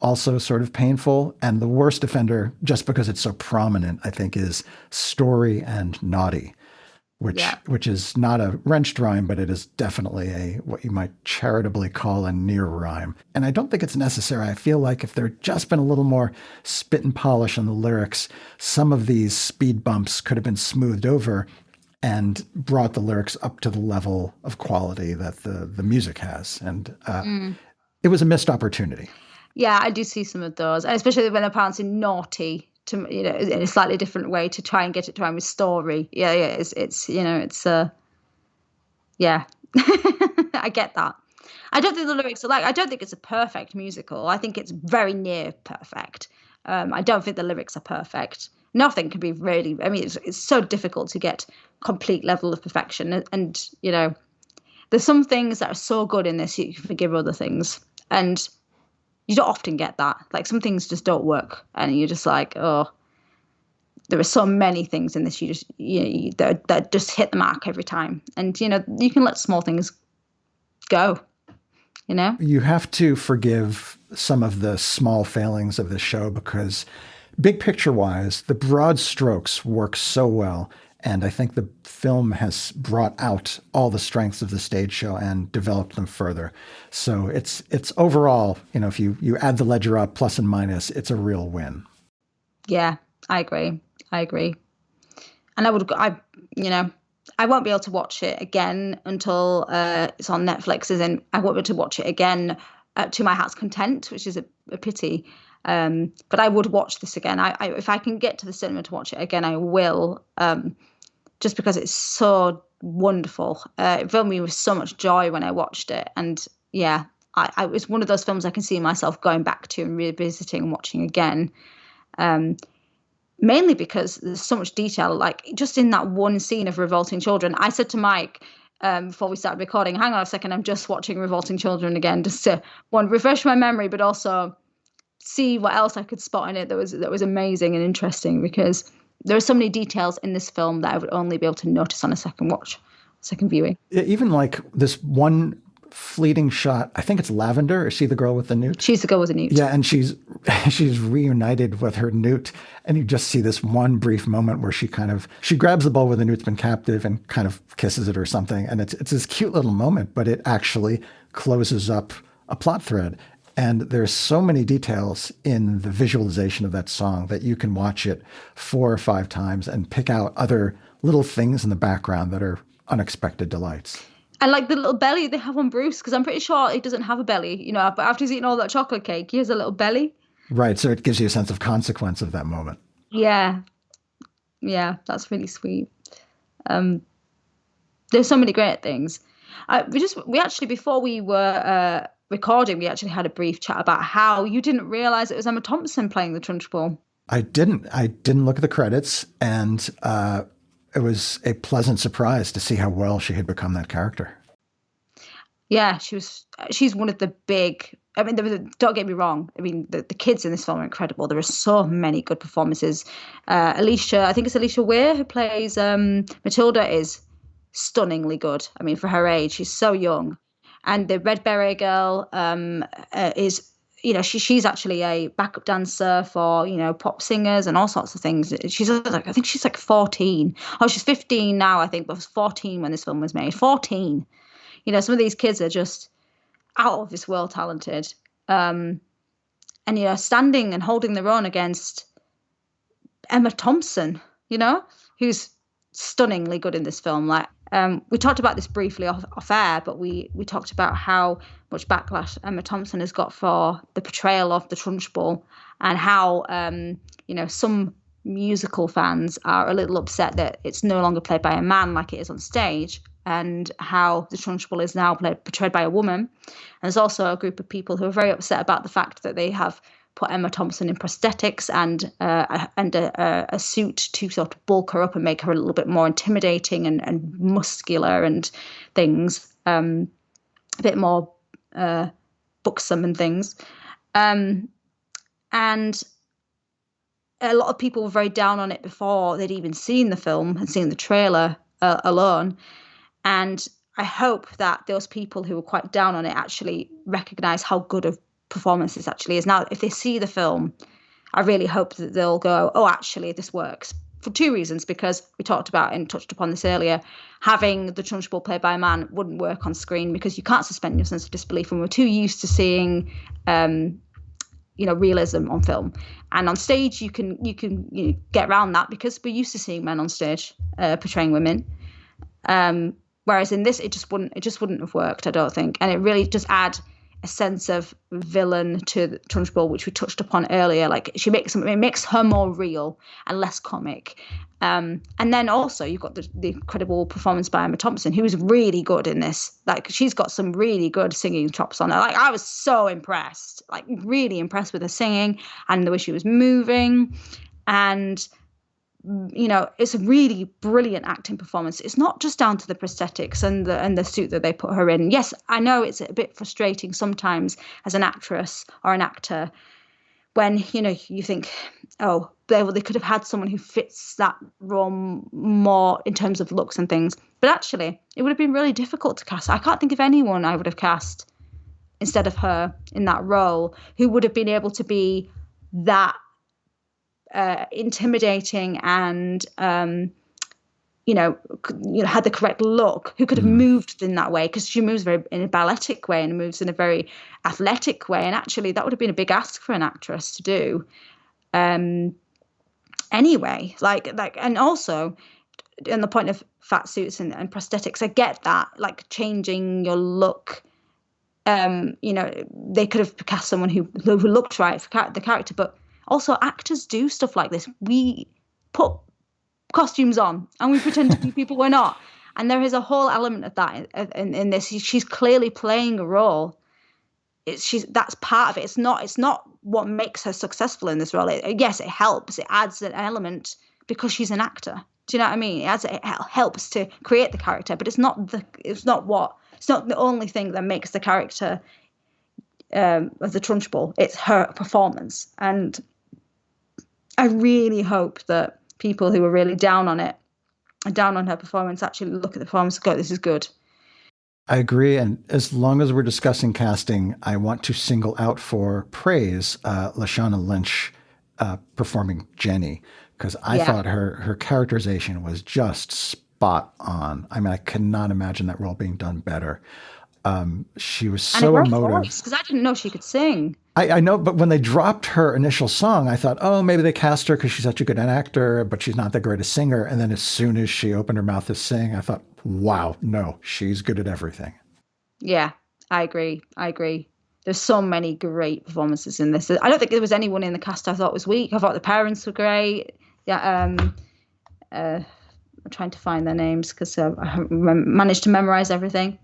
also sort of painful. And the worst offender, just because it's so prominent, I think, is story and naughty, which is not a wrenched rhyme, but it is definitely what you might charitably call a near rhyme. And I don't think it's necessary. I feel like if there'd just been a little more spit and polish on the lyrics, some of these speed bumps could have been smoothed over and brought the lyrics up to the level of quality that the music has. And it was a missed opportunity. Yeah, I do see some of those, especially when they're pronouncing naughty to in a slightly different way to try and get it to rhyme with story. Yeah, it's yeah. I get that. I don't think the lyrics are I don't think it's a perfect musical. I think it's very near perfect. I don't think the lyrics are perfect. Nothing can be really, it's so difficult to get complete level of perfection. And there's some things that are so good in this, you can forgive other things. And you don't often get that. Like some things just don't work. And you're just like, oh, there are so many things in this that just hit the mark every time. And, you can let small things go, You have to forgive some of the small failings of this show because big picture-wise, the broad strokes work so well, and I think the film has brought out all the strengths of the stage show and developed them further. So it's overall, if you add the ledger up, plus and minus, it's a real win. Yeah, I agree. And I won't be able to watch it again until it's on Netflix. I won't be able to watch it again to my heart's content, which is a pity. But I would watch this again. If I can get to the cinema to watch it again, I will, just because it's so wonderful. It filled me with so much joy when I watched it. And yeah, it's one of those films I can see myself going back to and revisiting and watching again. Mainly because there's so much detail, like just in that one scene of Revolting Children. I said to Mike, before we started recording, hang on a second, I'm just watching Revolting Children again, just to refresh my memory, but also see what else I could spot in it that was amazing and interesting, because there are so many details in this film that I would only be able to notice on a second watch. second viewing. Even like this one fleeting shot, I think it's Lavender. Is she the girl with the newt? She's the girl with the newt. Yeah, and she's reunited with her newt, and you just see this one brief moment where she grabs the ball where the newt's been captive and kind of kisses it or something, and it's this cute little moment, but it actually closes up a plot thread. And there's so many details in the visualization of that song that you can watch it 4 or 5 times and pick out other little things in the background that are unexpected delights. And like the little belly they have on Bruce, because I'm pretty sure he doesn't have a belly, but after he's eaten all that chocolate cake, he has a little belly. Right. So it gives you a sense of consequence of that moment. Yeah. Yeah, that's really sweet. There's so many great things. We actually, before we were recording, we actually had a brief chat about how you didn't realize it was Emma Thompson playing the Trunchbull. I didn't look at the credits, and it was a pleasant surprise to see how well she had become that character. Yeah, she's one of the big, don't get me wrong. The kids in this film are incredible. There are so many good performances. I think it's Alicia Weir who plays Matilda, is stunningly good. For her age, she's so young. And the Red Beret girl is, she's actually a backup dancer for, pop singers and all sorts of things. I think she's like 14. Oh, she's 15 now, I think, but was 14 when this film was made. 14. Some of these kids are just out of this world talented. And, standing and holding their own against Emma Thompson, who's stunningly good in this film. We talked about this briefly off air, but we talked about how much backlash Emma Thompson has got for the portrayal of the Trunchbull, and how some musical fans are a little upset that it's no longer played by a man like it is on stage, and how the Trunchbull is now portrayed by a woman. And there's also a group of people who are very upset about the fact that they have put Emma Thompson in prosthetics and a suit to sort of bulk her up and make her a little bit more intimidating and muscular and things, a bit more buxom and things. And a lot of people were very down on it before they'd even seen the film and seen the trailer alone. And I hope that those people who were quite down on it actually recognise how good a performance this actually is. Now, if they see the film, I really hope that they'll go, oh, actually, this works. For 2 reasons, because we talked about and touched upon this earlier, having the Trunchbull played by a man wouldn't work on screen because you can't suspend your sense of disbelief, and we're too used to seeing realism on film. And on stage, you can get around that because we're used to seeing men on stage portraying women. Whereas in this, it just wouldn't have worked, I don't think. And it really just add a sense of villain to the Trunchbull, which we touched upon earlier. Like it makes her more real and less comic. And then also you've got the incredible performance by Emma Thompson, who is really good in this. Like she's got some really good singing chops on her. Like I was so impressed, like really impressed with her singing and the way she was moving. And it's a really brilliant acting performance. It's not just down to the prosthetics and the suit that they put her in. Yes, I know it's a bit frustrating sometimes as an actress or an actor when, you think, oh, they could have had someone who fits that role more in terms of looks and things. But actually, it would have been really difficult to cast. I can't think of anyone I would have cast instead of her in that role who would have been able to be that intimidating and had the correct look, who could have moved in that way, because she moves in a balletic way and moves in a very athletic way, and actually that would have been a big ask for an actress to do anyway, and also on the point of fat suits and prosthetics, I get that, like changing your look, they could have cast someone who looked right for the character, but also, actors do stuff like this. We put costumes on and we pretend to be people we're not. And there is a whole element of that in this. She's clearly playing a role. That's part of it. It's not what makes her successful in this role. Yes, it helps. It adds an element because she's an actor. Do you know what I mean? It helps to create the character, but it's not the only thing that makes the character of the Trunchbull. It's her performance. And I really hope that people who are really down on it down on her performance. Actually, look at the performance. Go, this is good. I agree. And as long as we're discussing casting, I want to single out for praise Lashana Lynch performing Jenny, because I thought her characterization was just spot on. I mean, I cannot imagine that role being done better. She was so emotive. Because I didn't know she could sing. I know, but when they dropped her initial song, I thought, oh, maybe they cast her because she's such a good actor, but she's not the greatest singer. And then as soon as she opened her mouth to sing, I thought, wow, no, she's good at everything. Yeah, I agree. There's so many great performances in this. I don't think there was anyone in the cast I thought was weak. I thought the parents were great. Yeah, I'm trying to find their names because I haven't managed to memorize everything.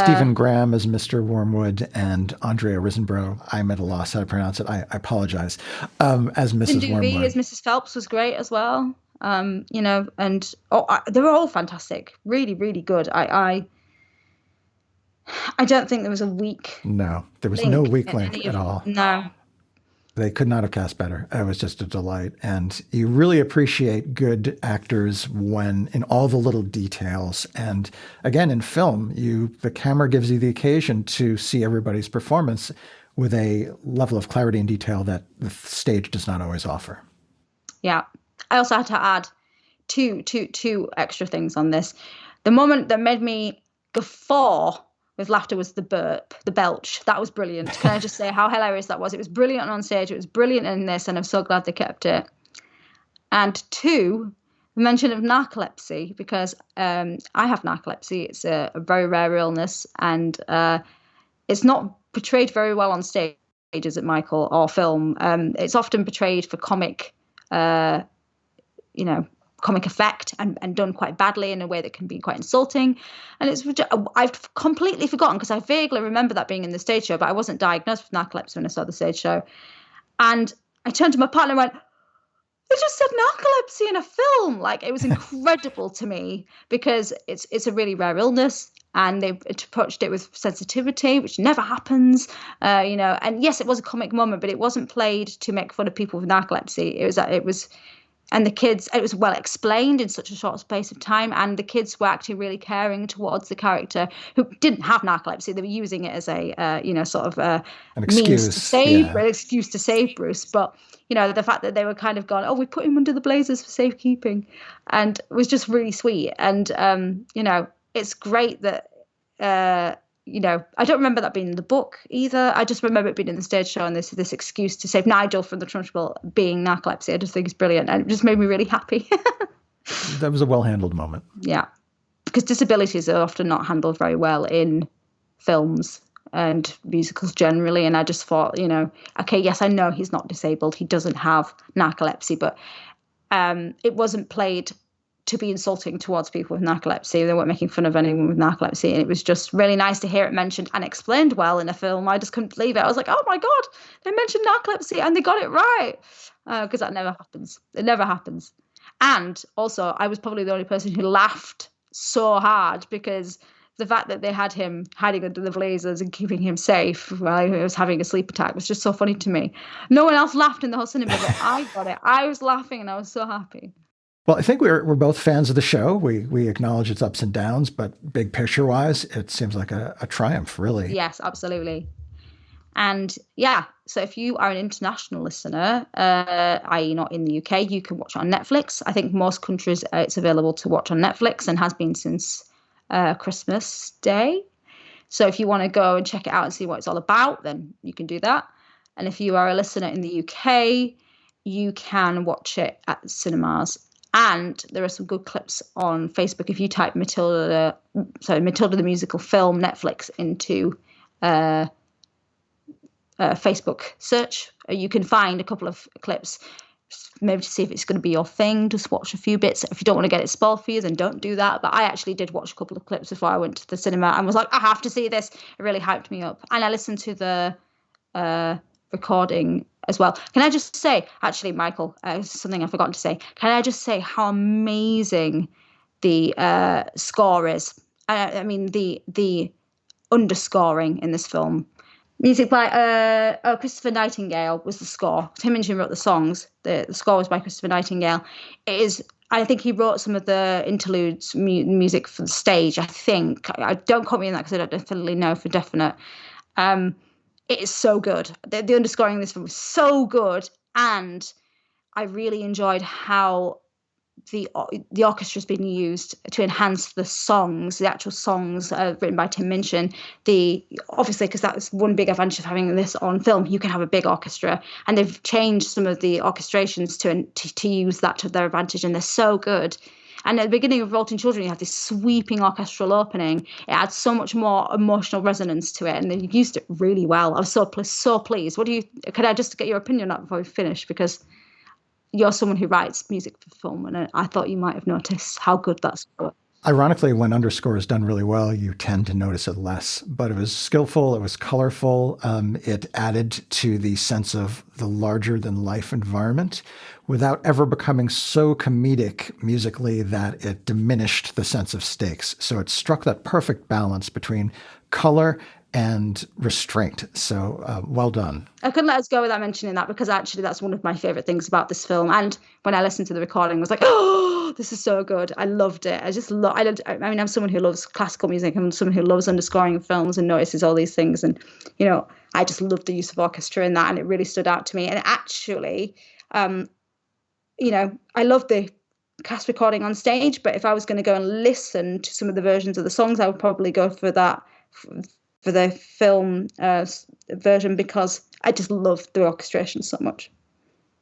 Stephen Graham as Mr. Wormwood and Andrea Riseborough. I'm at a loss how to pronounce it. I apologize. As Mrs. Wormwood. As Mrs. Phelps was great as well. And they were all fantastic. Really, really good. I don't think there was a weak. No, there was no weak link at all. No. They could not have cast better. It was just a delight. And you really appreciate good actors when in all the little details. And again, in film, the camera gives you the occasion to see everybody's performance with a level of clarity and detail that the stage does not always offer. Yeah. I also had to add two extra things on this. The moment that made me guffaw with laughter was the burp, the belch. That was brilliant. Can I just say how hilarious that was? It was brilliant on stage. It was brilliant in this, and I'm so glad they kept it. And two, the mention of narcolepsy, because I have narcolepsy. It's a very rare illness, and it's not portrayed very well on stage, is it, Michael, or film? It's often portrayed for comic effect and done quite badly in a way that can be quite insulting. And I've completely forgotten, because I vaguely remember that being in the stage show, but I wasn't diagnosed with narcolepsy when I saw the stage show. And I turned to my partner and went, they just said narcolepsy in a film. Like, it was incredible to me, because it's a really rare illness, and they've approached it with sensitivity, which never happens, and yes, it was a comic moment, but it wasn't played to make fun of people with narcolepsy. It was and the kids, it was well explained in such a short space of time, and the kids were actually really caring towards the character who didn't have narcolepsy. They were using it as a, an excuse to save Bruce. But, the fact that they were kind of gone, oh, we put him under the blazers for safekeeping, and it was just really sweet. And, it's great that, I don't remember that being in the book either. I just remember it being in the stage show, and this excuse to save Nigel from the Trunchbull being narcolepsy. I just think it's brilliant, and it just made me really happy. That was a well-handled moment. Yeah, because disabilities are often not handled very well in films and musicals generally, and I just thought, okay, yes, I know he's not disabled. He doesn't have narcolepsy, but it wasn't played to be insulting towards people with narcolepsy. They weren't making fun of anyone with narcolepsy. And it was just really nice to hear it mentioned and explained well in a film. I just couldn't believe it. I was like, oh my God, they mentioned narcolepsy and they got it right. Because that never happens. It never happens. And also, I was probably the only person who laughed so hard, because the fact that they had him hiding under the blazers and keeping him safe while he was having a sleep attack was just so funny to me. No one else laughed in the whole cinema, but I got it. I was laughing and I was so happy. Well, I think we're both fans of the show. We acknowledge its ups and downs, but big picture-wise, it seems like a triumph, really. Yes, absolutely. And yeah, so if you are an international listener, i.e. not in the UK, you can watch it on Netflix. I think most countries it's available to watch on Netflix, and has been since Christmas Day. So if you want to go and check it out and see what it's all about, then you can do that. And if you are a listener in the UK, you can watch it at cinemas. And there are some good clips on Facebook. If you type Matilda the musical film Netflix into Facebook search, you can find a couple of clips, maybe to see if it's going to be your thing. Just watch a few bits. If you don't want to get it spoiled for you, then don't do that. But I actually did watch a couple of clips before I went to the cinema and was like, I have to see this. It really hyped me up. And I listened to the recording as well. Can I just say, actually, Michael, something I've forgotten to say. Can I just say how amazing the score is? I mean, the underscoring in this film. Music by Christopher Nightingale was the score. Tim Minchin wrote the songs. The score was by Christopher Nightingale. It is I think he wrote some of the interludes music for the stage. I think. I don't quote me on that because I don't definitely know for definite. It is so good. The underscoring in this film was so good, and I really enjoyed how the orchestra has been used to enhance the songs, the actual songs written by Tim Minchin. Obviously, because that's one big advantage of having this on film, you can have a big orchestra, and they've changed some of the orchestrations to use that to their advantage, and they're so good. And at the beginning of Revolting Children, you have this sweeping orchestral opening. It adds so much more emotional resonance to it, and they used it really well. I was so pleased. Could I just get your opinion on that before we finish? Because you're someone who writes music for film, and I thought you might have noticed how good that's for. Ironically, when underscore is done really well, you tend to notice it less. But it was skillful. It was colorful. It added to the sense of the larger-than-life environment without ever becoming so comedic musically that it diminished the sense of stakes. So it struck that perfect balance between color and restraint. So well done. I couldn't let us go without mentioning that, because actually that's one of my favorite things about this film. And when I listened to the recording, I was like, oh, this is so good. I loved it. I'm someone who loves classical music. I'm someone who loves underscoring films and notices all these things. And, I just loved the use of orchestra in that. And it really stood out to me. And actually, I love the cast recording on stage, but if I was going to go and listen to some of the versions of the songs, I would probably go for that, for the film version, because I just love the orchestration so much.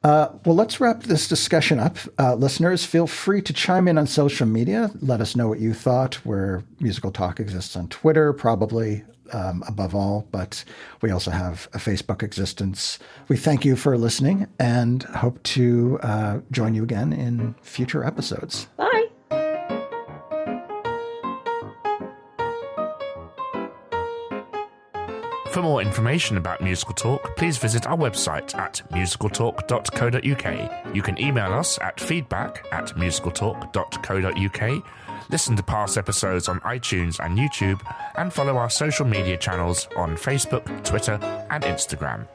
Well, let's wrap this discussion up. Listeners, feel free to chime in on social media. Let us know what you thought, where Musical Talk exists on Twitter, probably above all, but we also have a Facebook existence. We thank you for listening and hope to join you again in future episodes. Bye. For more information about Musical Talk, please visit our website at musicaltalk.co.uk. You can email us at feedback@musicaltalk.co.uk, listen to past episodes on iTunes and YouTube, and follow our social media channels on Facebook, Twitter, and Instagram.